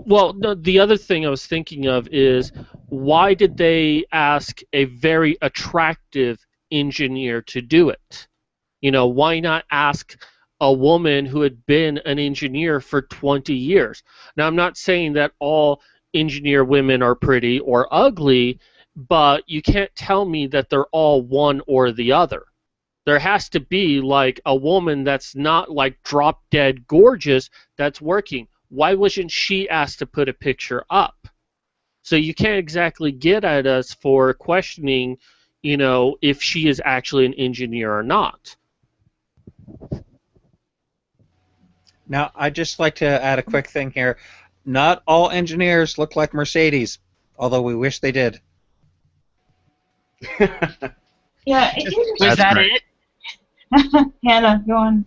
Well, no, the other thing I was thinking of is, why did they ask a very attractive engineer to do it? Why not ask a woman who had been an engineer for 20 years? Now, I'm not saying that all engineer women are pretty or ugly, but you can't tell me that they're all one or the other. There has to be like a woman that's not like drop dead gorgeous that's working. Why wasn't she asked to put a picture up? So you can't exactly get at us for questioning, if she is actually an engineer or not. Now, I'd just like to add a quick thing here. Not all engineers look like Mercedes, although we wish they did. Yeah, Was that right. it? Hannah, go on.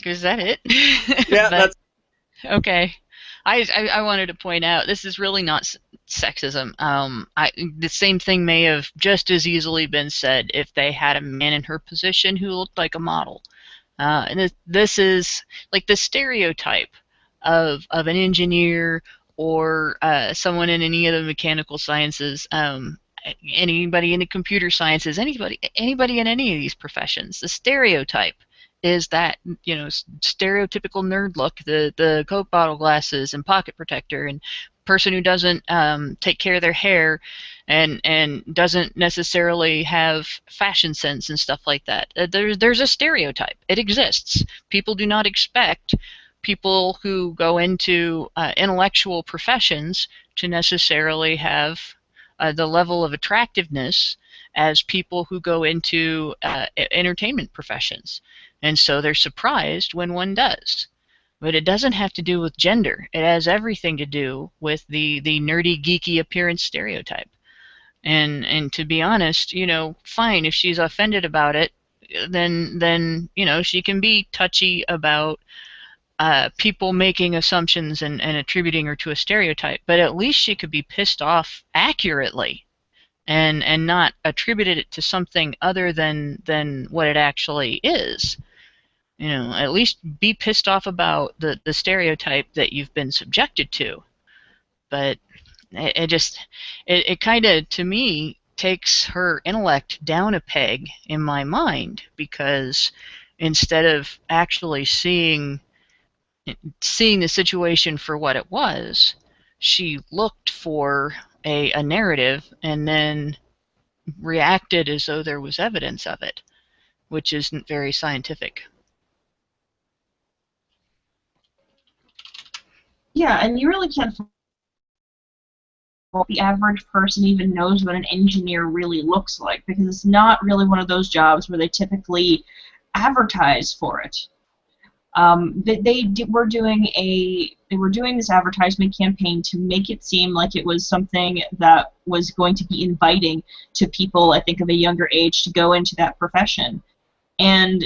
Was that it? Yeah, that's... Okay. I wanted to point out, this is really not sexism. The same thing may have just as easily been said if they had a man in her position who looked like a model. And this is like the stereotype of an engineer or someone in any of the mechanical sciences, anybody in the computer sciences, anybody in any of these professions. The stereotype is that, stereotypical nerd look, the Coke bottle glasses and pocket protector, and person who doesn't take care of their hair and doesn't necessarily have fashion sense and stuff like that. There's a stereotype. It exists. People do not expect people who go into intellectual professions to necessarily have the level of attractiveness as people who go into entertainment professions. And so they're surprised when one does. But it doesn't have to do with gender. It has everything to do with the nerdy, geeky appearance stereotype. And to be honest, fine, if she's offended about it, then she can be touchy about people making assumptions and attributing her to a stereotype, but at least she could be pissed off accurately and not attributed it to something other than what it actually is. You know, at least be pissed off about the stereotype that you've been subjected to. But it kind of, to me, takes her intellect down a peg in my mind, because instead of actually seeing the situation for what it was, she looked for a narrative and then reacted as though there was evidence of it, which isn't very scientific. Yeah, and you really can't the average person even knows what an engineer really looks like, because it's not really one of those jobs where they typically advertise for it. They were doing this advertisement campaign to make it seem like it was something that was going to be inviting to people, I think, of a younger age to go into that profession. And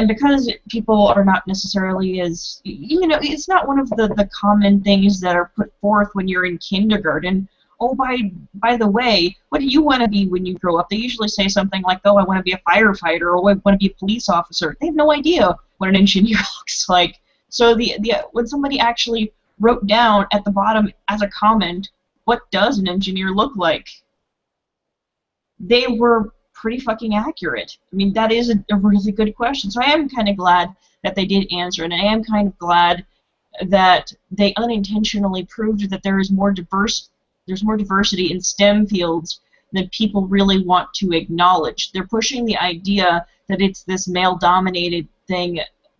because people are not necessarily as, you know, it's not one of the common things that are put forth when you're in kindergarten. Oh, by the way, what do you want to be when you grow up? They usually say something like, oh, I want to be a firefighter, or I want to be a police officer. They have no idea what an engineer looks like. So when somebody actually wrote down at the bottom as a comment, what does an engineer look like? They were pretty fucking accurate. I mean, that is a really good question. So I am kind of glad that they did answer, and I am kind of glad that they unintentionally proved that there's more diversity in STEM fields than people really want to acknowledge. They're pushing the idea that it's this male-dominated thing,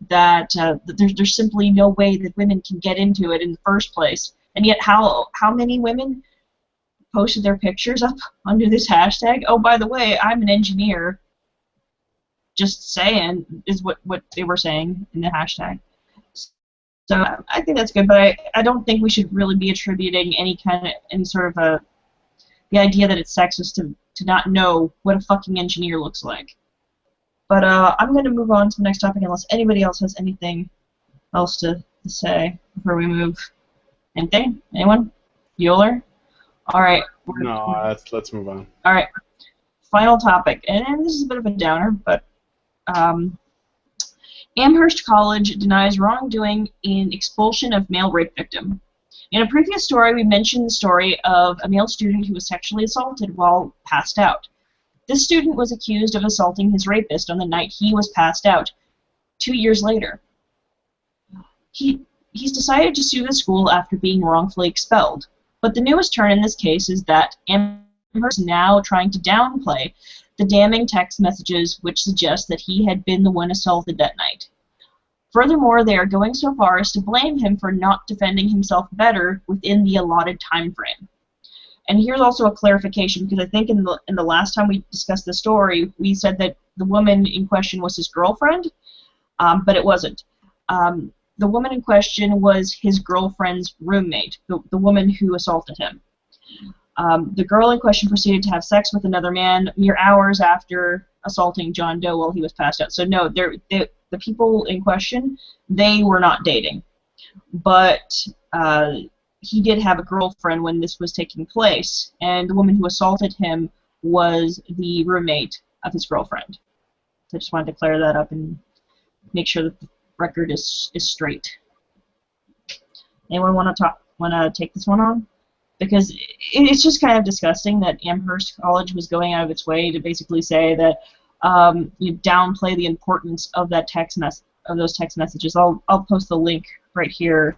that there's simply no way that women can get into it in the first place. And yet, how many women posted their pictures up under this hashtag? Oh, by the way, I'm an engineer. Just saying, is what they were saying in the hashtag. So I think that's good, but I don't think we should really be attributing any sort of the idea that it's sexist to not know what a fucking engineer looks like. But I'm going to move on to the next topic unless anybody else has anything else to say before we move. Anything? Anyone? Bueller? All right. No, let's move on. All right. Final topic, and this is a bit of a downer, but Amherst College denies wrongdoing in expulsion of male rape victim. In a previous story, we mentioned the story of a male student who was sexually assaulted while passed out. This student was accused of assaulting his rapist on the night he was passed out, 2 years later. He's decided to sue the school after being wrongfully expelled. But the newest turn in this case is that Amherst is now trying to downplay the damning text messages which suggest that he had been the one assaulted that night. Furthermore, they are going so far as to blame him for not defending himself better within the allotted time frame. And here's also a clarification, because I think in the last time we discussed the story, we said that the woman in question was his girlfriend, but it wasn't. The woman in question was his girlfriend's roommate, the woman who assaulted him. The girl in question proceeded to have sex with another man mere hours after assaulting John Doe while he was passed out. So no, the people in question, they were not dating. But he did have a girlfriend when this was taking place, and the woman who assaulted him was the roommate of his girlfriend. So I just wanted to clear that up and make sure that the record is straight. Anyone want to take this one on? Because it's just kind of disgusting that Amherst College was going out of its way to basically say that you downplay the importance of those text messages. I'll post the link right here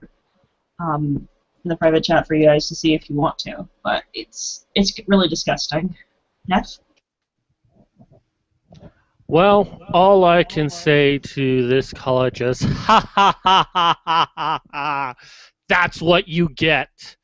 in the private chat for you guys to see if you want to. But it's really disgusting. Next. Well, all I can say to this college is, ha ha ha ha ha ha ha. That's what you get.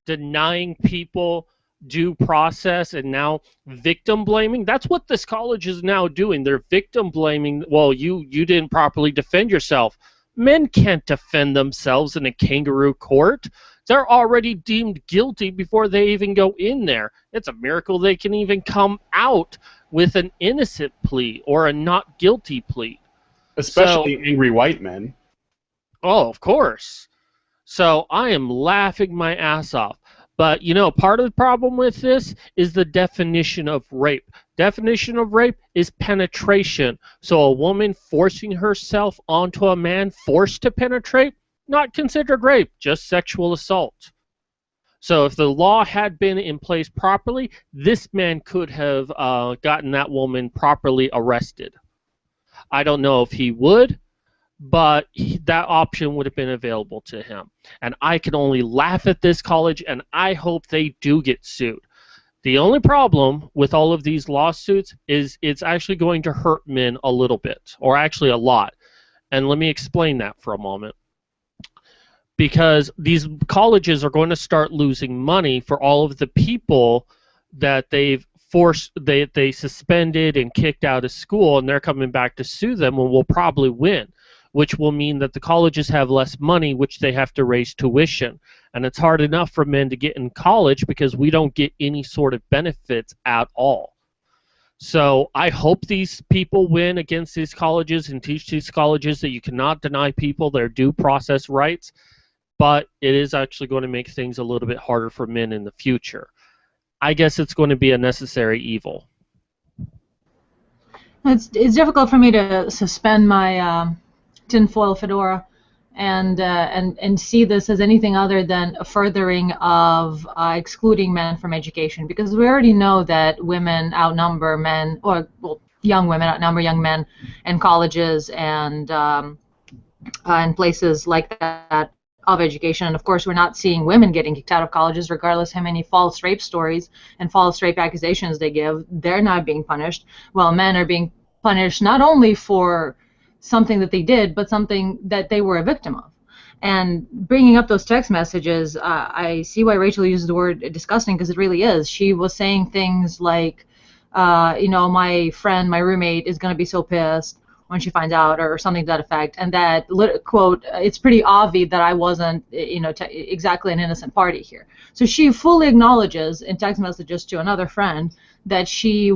Denying people due process and now victim blaming. That's what this college is now doing. They're victim blaming. Well, you didn't properly defend yourself. Men can't defend themselves in a kangaroo court. They're already deemed guilty before they even go in there. It's a miracle they can even come out with an innocent plea or a not guilty plea. Especially angry white men. Oh, of course. So I am laughing my ass off. But part of the problem with this is the definition of rape. Definition of rape is penetration. So a woman forcing herself onto a man forced to penetrate, not considered rape, just sexual assault. So if the law had been in place properly, this man could have gotten that woman properly arrested. I don't know if he would, but that option would have been available to him. And I can only laugh at this college, and I hope they do get sued. The only problem with all of these lawsuits is it's actually going to hurt men a little bit, or actually a lot. And let me explain that for a moment. Because these colleges are going to start losing money for all of the people that they suspended and kicked out of school, and they're coming back to sue them and will probably win, which will mean that the colleges have less money, which they have to raise tuition. And it's hard enough for men to get in college because we don't get any sort of benefits at all. So I hope these people win against these colleges and teach these colleges that you cannot deny people their due process rights, but it is actually going to make things a little bit harder for men in the future. I guess it's going to be a necessary evil. It's difficult for me to suspend my tinfoil fedora and see this as anything other than a furthering of excluding men from education, because we already know that women outnumber men, or young women outnumber young men in colleges and in places like that of education. And of course, we're not seeing women getting kicked out of colleges, regardless how many false rape stories and false rape accusations they give. They're not being punished, while men are being punished not only for something that they did, but something that they were a victim of. And bringing up those text messages, I see why Rachel uses the word disgusting, because it really is. She was saying things like, my friend, my roommate is going to be so pissed when she finds out, or something to that effect, and that, quote, it's pretty obvious that I wasn't, exactly an innocent party here. So she fully acknowledges in text messages to another friend that she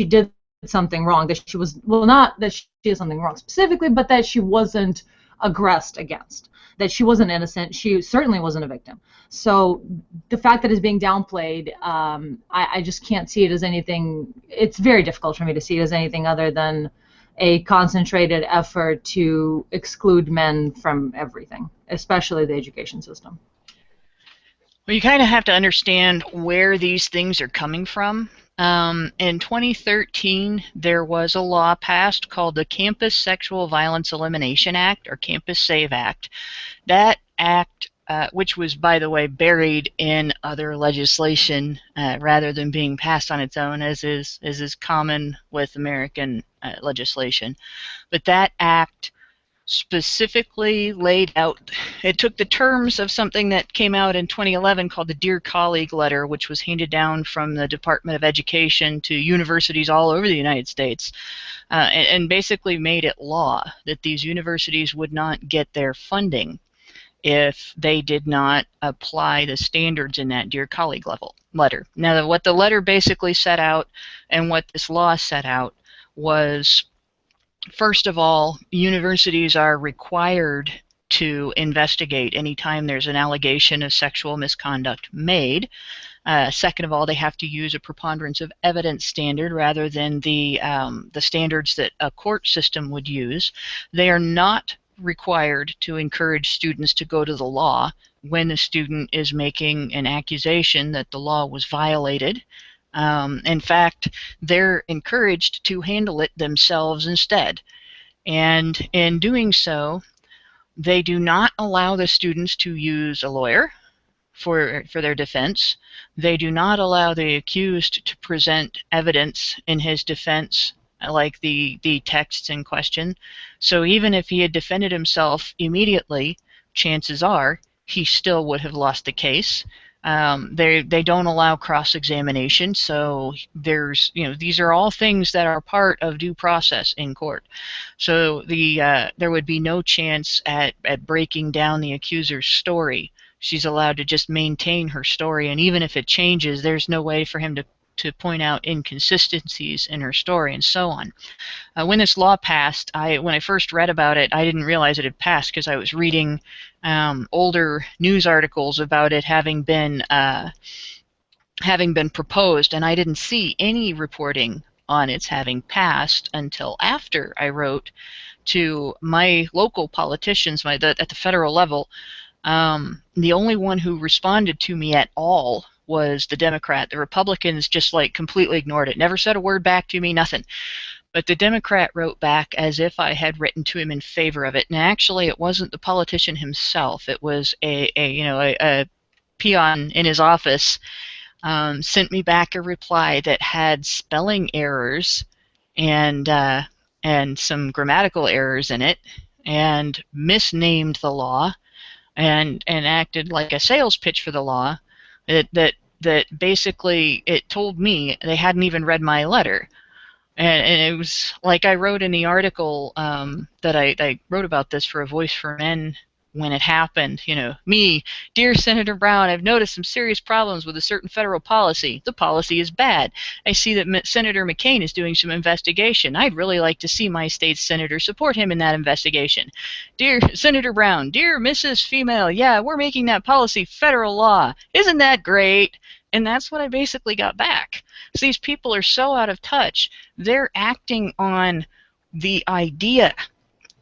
did something wrong, that she was, well, not that she did something wrong specifically, but that she wasn't aggressed against, that she wasn't innocent, she certainly wasn't a victim. So the fact that it's being downplayed, I just can't see it as anything. It's very difficult for me to see it as anything other than a concentrated effort to exclude men from everything, especially the education system. Well, you kind of have to understand where these things are coming from. In 2013, there was a law passed called the Campus Sexual Violence Elimination Act, or Campus SAVE Act. That act, which was, by the way, buried in other legislation rather than being passed on its own, as is common with American legislation. But that act specifically laid out, it took the terms of something that came out in 2011 called the Dear Colleague Letter, which was handed down from the Department of Education to universities all over the United States, and basically made it law that these universities would not get their funding if they did not apply the standards in that Dear Colleague letter. Now, what the letter basically set out and what this law set out was, first of all, universities are required to investigate anytime there's an allegation of sexual misconduct made. Second of all, they have to use a preponderance of evidence standard rather than the standards that a court system would use. They are not required to encourage students to go to the law when the student is making an accusation that the law was violated. In fact, they're encouraged to handle it themselves instead. And in doing so, they do not allow the students to use a lawyer for their defense. They do not allow the accused to present evidence in his defense, like the texts in question. So even if he had defended himself immediately, chances are he still would have lost the case. They don't allow cross-examination, so there's, these are all things that are part of due process in court. So there would be no chance at breaking down the accuser's story. She's allowed to just maintain her story, and even if it changes, there's no way for him to to point out inconsistencies in her story and so on. When this law passed, when I first read about it, I didn't realize it had passed because I was reading older news articles about it having been proposed, and I didn't see any reporting on its having passed until after I wrote to my local politicians at the federal level. The only one who responded to me at all was the Democrat. The Republicans just like completely ignored it, never said a word back to me, nothing. But the Democrat wrote back as if I had written to him in favor of it. And actually, it wasn't the politician himself. It was a peon in his office. Sent me back a reply that had spelling errors and some grammatical errors in it, and misnamed the law, and acted like a sales pitch for the law. That basically it told me they hadn't even read my letter. And it was like I wrote in the article that I wrote about this for A Voice for Men when it happened. Me, dear Senator Brown, I've noticed some serious problems with a certain federal policy. The policy is bad. I see that Senator McCain is doing some investigation. I'd really like to see my state's senator support him in that investigation. Dear Senator Brown, dear Mrs. Female, yeah, we're making that policy federal law. Isn't that great? And that's what I basically got back. So these people are so out of touch. They're acting on the idea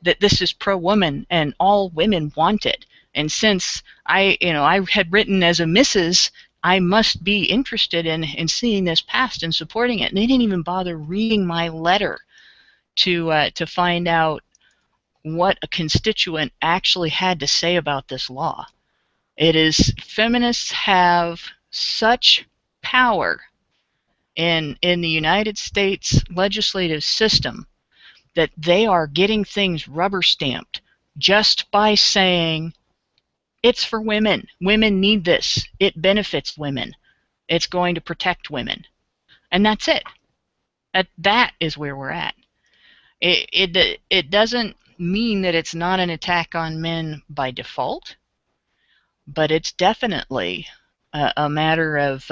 that this is pro-woman and all women want it. And since I had written as a Mrs., I must be interested in seeing this passed and supporting it. And they didn't even bother reading my letter to find out what a constituent actually had to say about this law. Feminists have such power in the United States legislative system that they are getting things rubber stamped just by saying it's for women. Women need this. It benefits women. It's going to protect women. And that's it. That is where we're at. It doesn't mean that it's not an attack on men by default, but it's definitely a matter of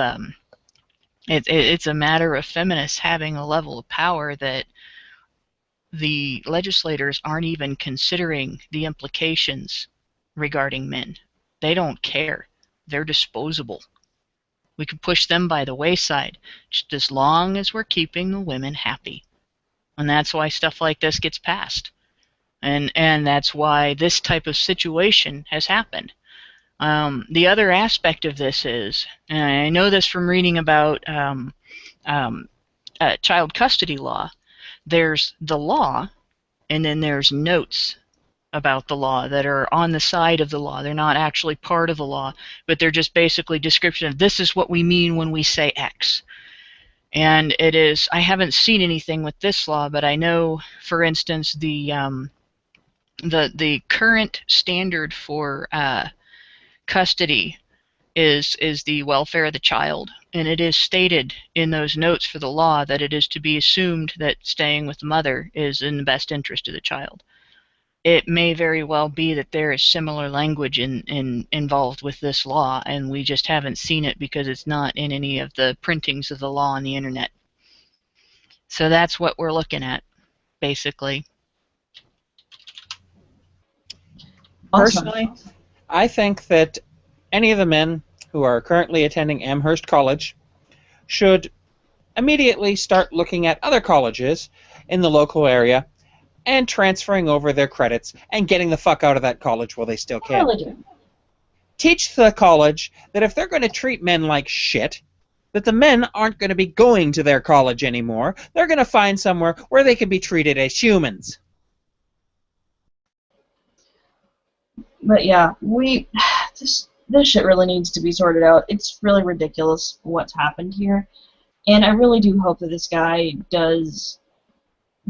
it's a matter of feminists having a level of power that the legislators aren't even considering the implications regarding men. They don't care. They're disposable. We can push them by the wayside just as long as we're keeping the women happy. And that's why stuff like this gets passed. And that's why this type of situation has happened. The other aspect of this is, and I know this from reading about child custody law, there's the law, and then there's notes about the law that are on the side of the law. They're not actually part of the law, but they're just basically description of this is what we mean when we say X. And it is, I haven't seen anything with this law, but I know, for instance, the current standard for custody is the welfare of the child, and it is stated in those notes for the law that it is to be assumed that staying with the mother is in the best interest of the child. It may very well be that there is similar language involved with this law, and we just haven't seen it because it's not in any of the printings of the law on the internet. So that's what we're looking at, basically. Personally, I think that any of the men who are currently attending Amherst College should immediately start looking at other colleges in the local area and transferring over their credits and getting the fuck out of that college while they still can. Teach the college that if they're going to treat men like shit, that the men aren't going to be going to their college anymore. They're going to find somewhere where they can be treated as humans. But yeah, this shit really needs to be sorted out. It's really ridiculous what's happened here, and I really do hope that this guy does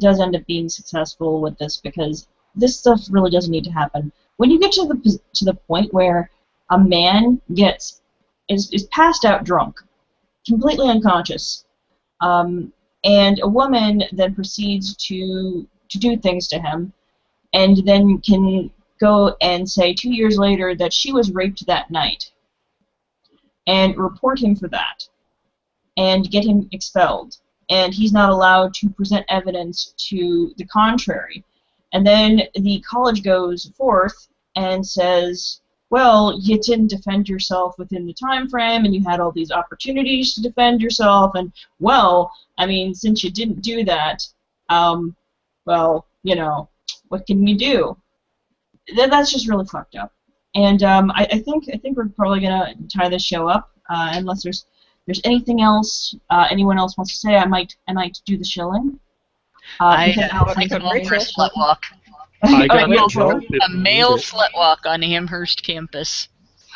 end up being successful with this, because this stuff really doesn't need to happen. When you get to the point where a man is passed out drunk, completely unconscious, and a woman then proceeds to do things to him, and then can go and say 2 years later that she was raped that night and report him for that. and get him expelled. And he's not allowed to present evidence to the contrary. And then the college goes forth and says, well, you didn't defend yourself within the time frame, and you had all these opportunities to defend yourself, and, well, I mean, since you didn't do that, well, you know, what can you do? That's just really fucked up. And I think we're probably gonna tie this show up, unless there's anything else anyone else wants to say. I might do the shilling. I Because an Amherst slut walk. I got yeah, it. No, A male slut walk on Amherst campus.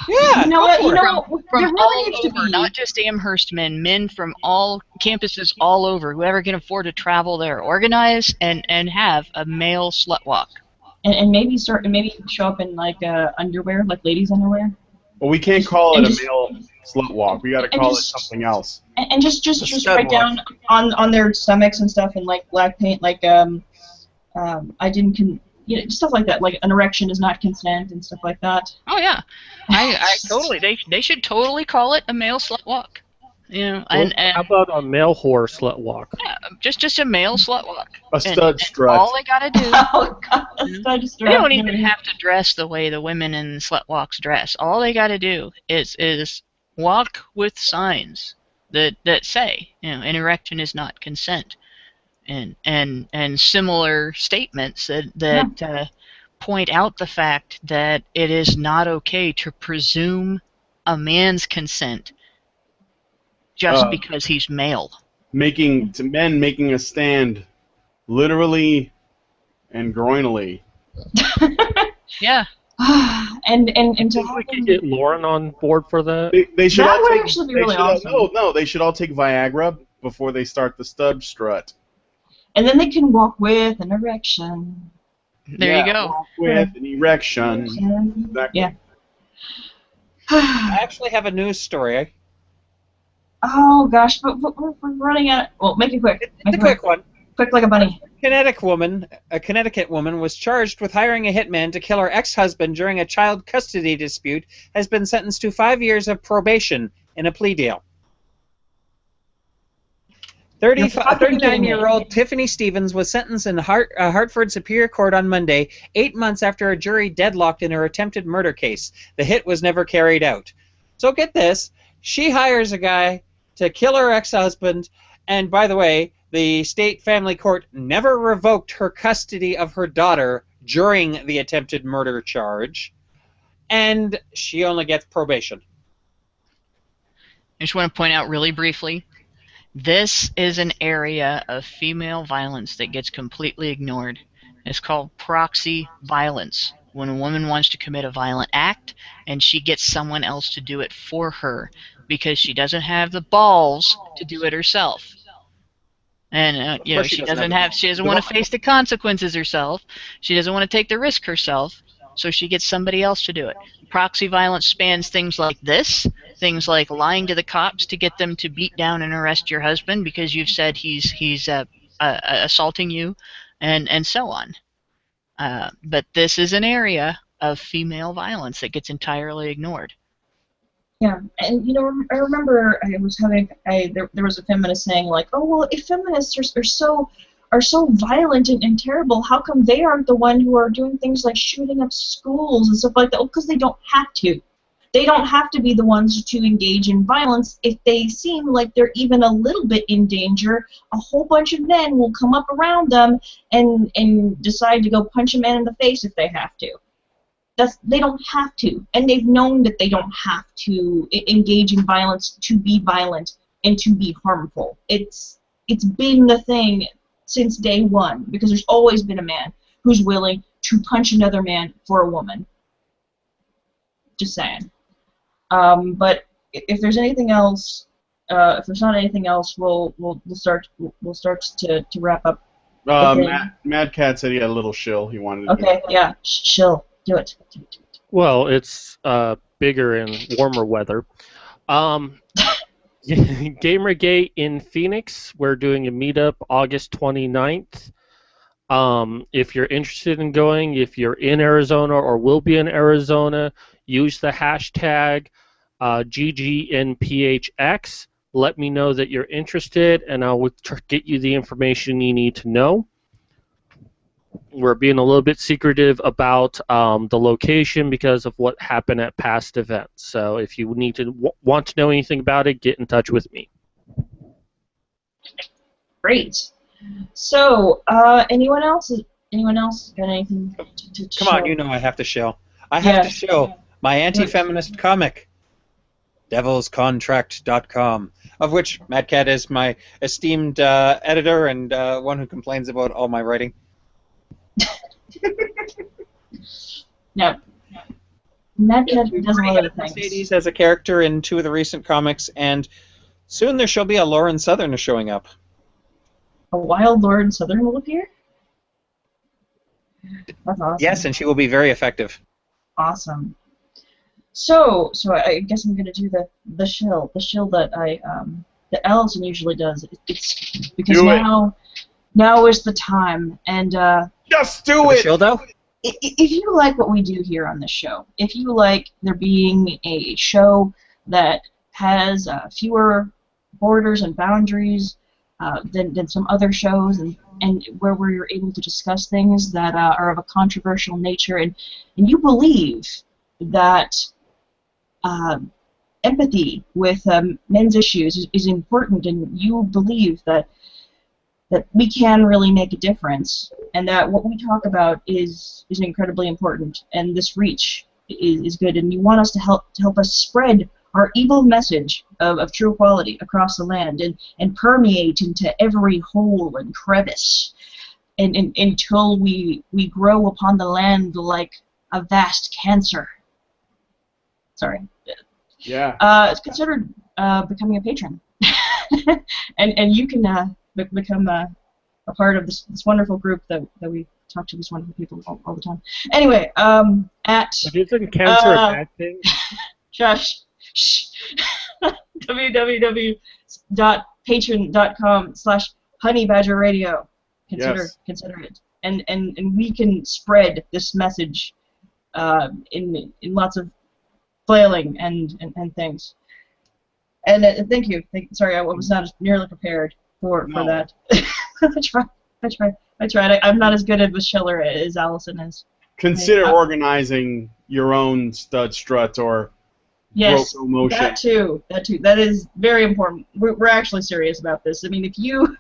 Yeah, You know go what? for You it. know, there From really all needs to over, be. not just Amherst men from all campuses all over, whoever can afford to travel there, organize and have a male slut walk. And maybe show up in like underwear, like ladies' underwear. Well, we can't call And it a just- male slut walk. We got to and call it just- something else. And just stud write down on their stomachs and stuff in like black paint, like I didn't you know, stuff like that, like an erection is not consent and stuff like that. Oh yeah, I totally. They should totally call it a male slut walk. You know, Well, and how about a male whore slut walk? yeah, just a male slut walk. A stud strut. All they gotta do. Oh God, that's just They don't even have to dress the way the women in slut walks dress. All they got to do is walk with signs that say, you know, an erection is not consent, and similar statements that point out the fact that it is not okay to presume a man's consent just because he's male. Men making a stand, literally and groinally. Yeah. and to Think have we them, could get Lauren on board for that? They should That all would take. actually be they really should all- awesome. No, they should all take Viagra before they start the stud strut. and then they can walk with an erection. There you go. Walk with an erection. Exactly. Yeah. I actually have a news story. Oh gosh, but we're running out. Well, make it quick. It's a quick one. Quick like a bunny. A Connecticut woman was charged with hiring a hitman to kill her ex-husband during a child custody dispute, has been sentenced to 5 years of probation in a plea deal. You're fucking kidding me. 39-year-old Tiffany Stevens was sentenced in Hartford Superior Court on Monday, 8 months after a jury deadlocked in her attempted murder case. The hit was never carried out. So get this, she hires a guy to kill her ex-husband, and by the way, the state family court never revoked her custody of her daughter during the attempted murder charge, and she only gets probation. I just want to point out really briefly, this is an area of female violence that gets completely ignored. It's called proxy violence. When a woman wants to commit a violent act and she gets someone else to do it for her because she doesn't have the balls to do it herself. And you know, course she she doesn't doesn't want to face the consequences herself. She doesn't want to take the risk herself, so she gets somebody else to do it. Proxy violence spans things like this, things like lying to the cops to get them to beat down and arrest your husband because you've said he's assaulting you, and so on. But this is an area of female violence that gets entirely ignored. Yeah, and you know, I remember there was a feminist saying like, oh well, if feminists are so violent and terrible, how come they aren't the one who are doing things like shooting up schools and stuff like that? Well, because they don't have to. They don't have to be the ones to engage in violence. If they seem like they're even a little bit in danger, a whole bunch of men will come up around them and decide to go punch a man in the face if they have to. They don't have to, and they've known that they don't have to engage in violence to be violent and to be harmful. It's been the thing since day one, because there's always been a man who's willing to punch another man for a woman. Just saying. But if there's anything else, if there's not anything else, we'll start to wrap up. Okay. Mad Cat said he had a little shill he wanted to Okay, yeah, chill. Do it. Well, it's bigger in warmer weather. Gamergate in Phoenix, we're doing a meetup August 29th. If you're interested in going, if you're in Arizona or will be in Arizona, use the hashtag GGNPHX. let me know that you're interested, and I'll get you the information you need to know. We're being a little bit secretive about the location because of what happened at past events. So if you need to want to know anything about it, get in touch with me. Great. So, anyone else? Anyone else got anything to Come on, show? you know I have to show. I have to show my anti-feminist comic, devilscontract.com, of which Mad Cat is my esteemed editor and one who complains about all my writing. No. Mad Cat does a lot of things. Mercedes as a character in 2 of the recent comics, and soon there shall be a Lauren Southerner showing up. A wild Lord Southern will appear? That's awesome. Yes, and she will be very effective. Awesome. So I guess I'm gonna do the shill that that Allison usually does. It's because now is the time, and just do it. Shildo? If you like what we do here on this show, if you like there being a show that has fewer borders and boundaries than some other shows, and where we're able to discuss things that are of a controversial nature, and you believe that empathy with men's issues is important, and you believe that we can really make a difference, and that what we talk about is incredibly important, and this reach is good, and you want us to help us spread our evil message of true equality across the land and permeate into every hole and crevice, and until we grow upon the land like a vast cancer. Sorry. Yeah. It's considered becoming a patron, and you can become a part of this wonderful group that we talk to these wonderful people all the time. Anyway, Isn't cancer a bad thing? Shush. www.patreon.com/honeybadgerradio. Consider it, and we can spread this message in lots of flailing and things. And thank you. Sorry, I was not nearly prepared for that. I tried. I'm not as good at a shiller as Allison is. Consider organizing your own stud strut or yes, motion. That too. That is very important. We're actually serious about this. I mean, if you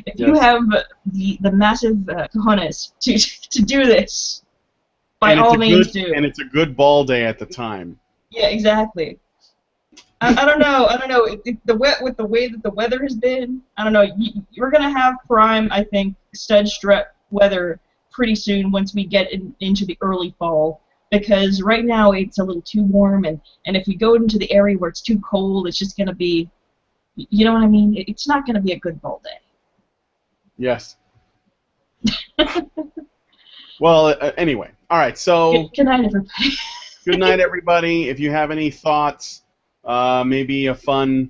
have the massive cojones to do this, by all means do. And it's a good ball day at the time. Yeah, exactly. I don't know. With the way that the weather has been, I don't know. You're gonna have prime, I think, stud strut weather pretty soon once we get into the early fall. Because right now it's a little too warm, and if we go into the area where it's too cold, it's just gonna be, you know what I mean? It's not gonna be a good ball day. Yes. Well, anyway, all right. So good night, everybody. Good night, everybody. If you have any thoughts, maybe a fun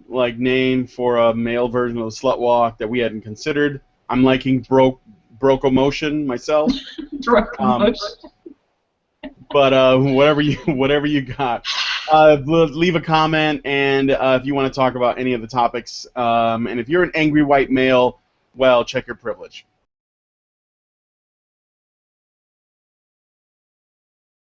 name for a male version of the slut walk that we hadn't considered. I'm liking Brocomotion myself. But whatever you got, leave a comment, and if you want to talk about any of the topics, and if you're an angry white male, well, check your privilege.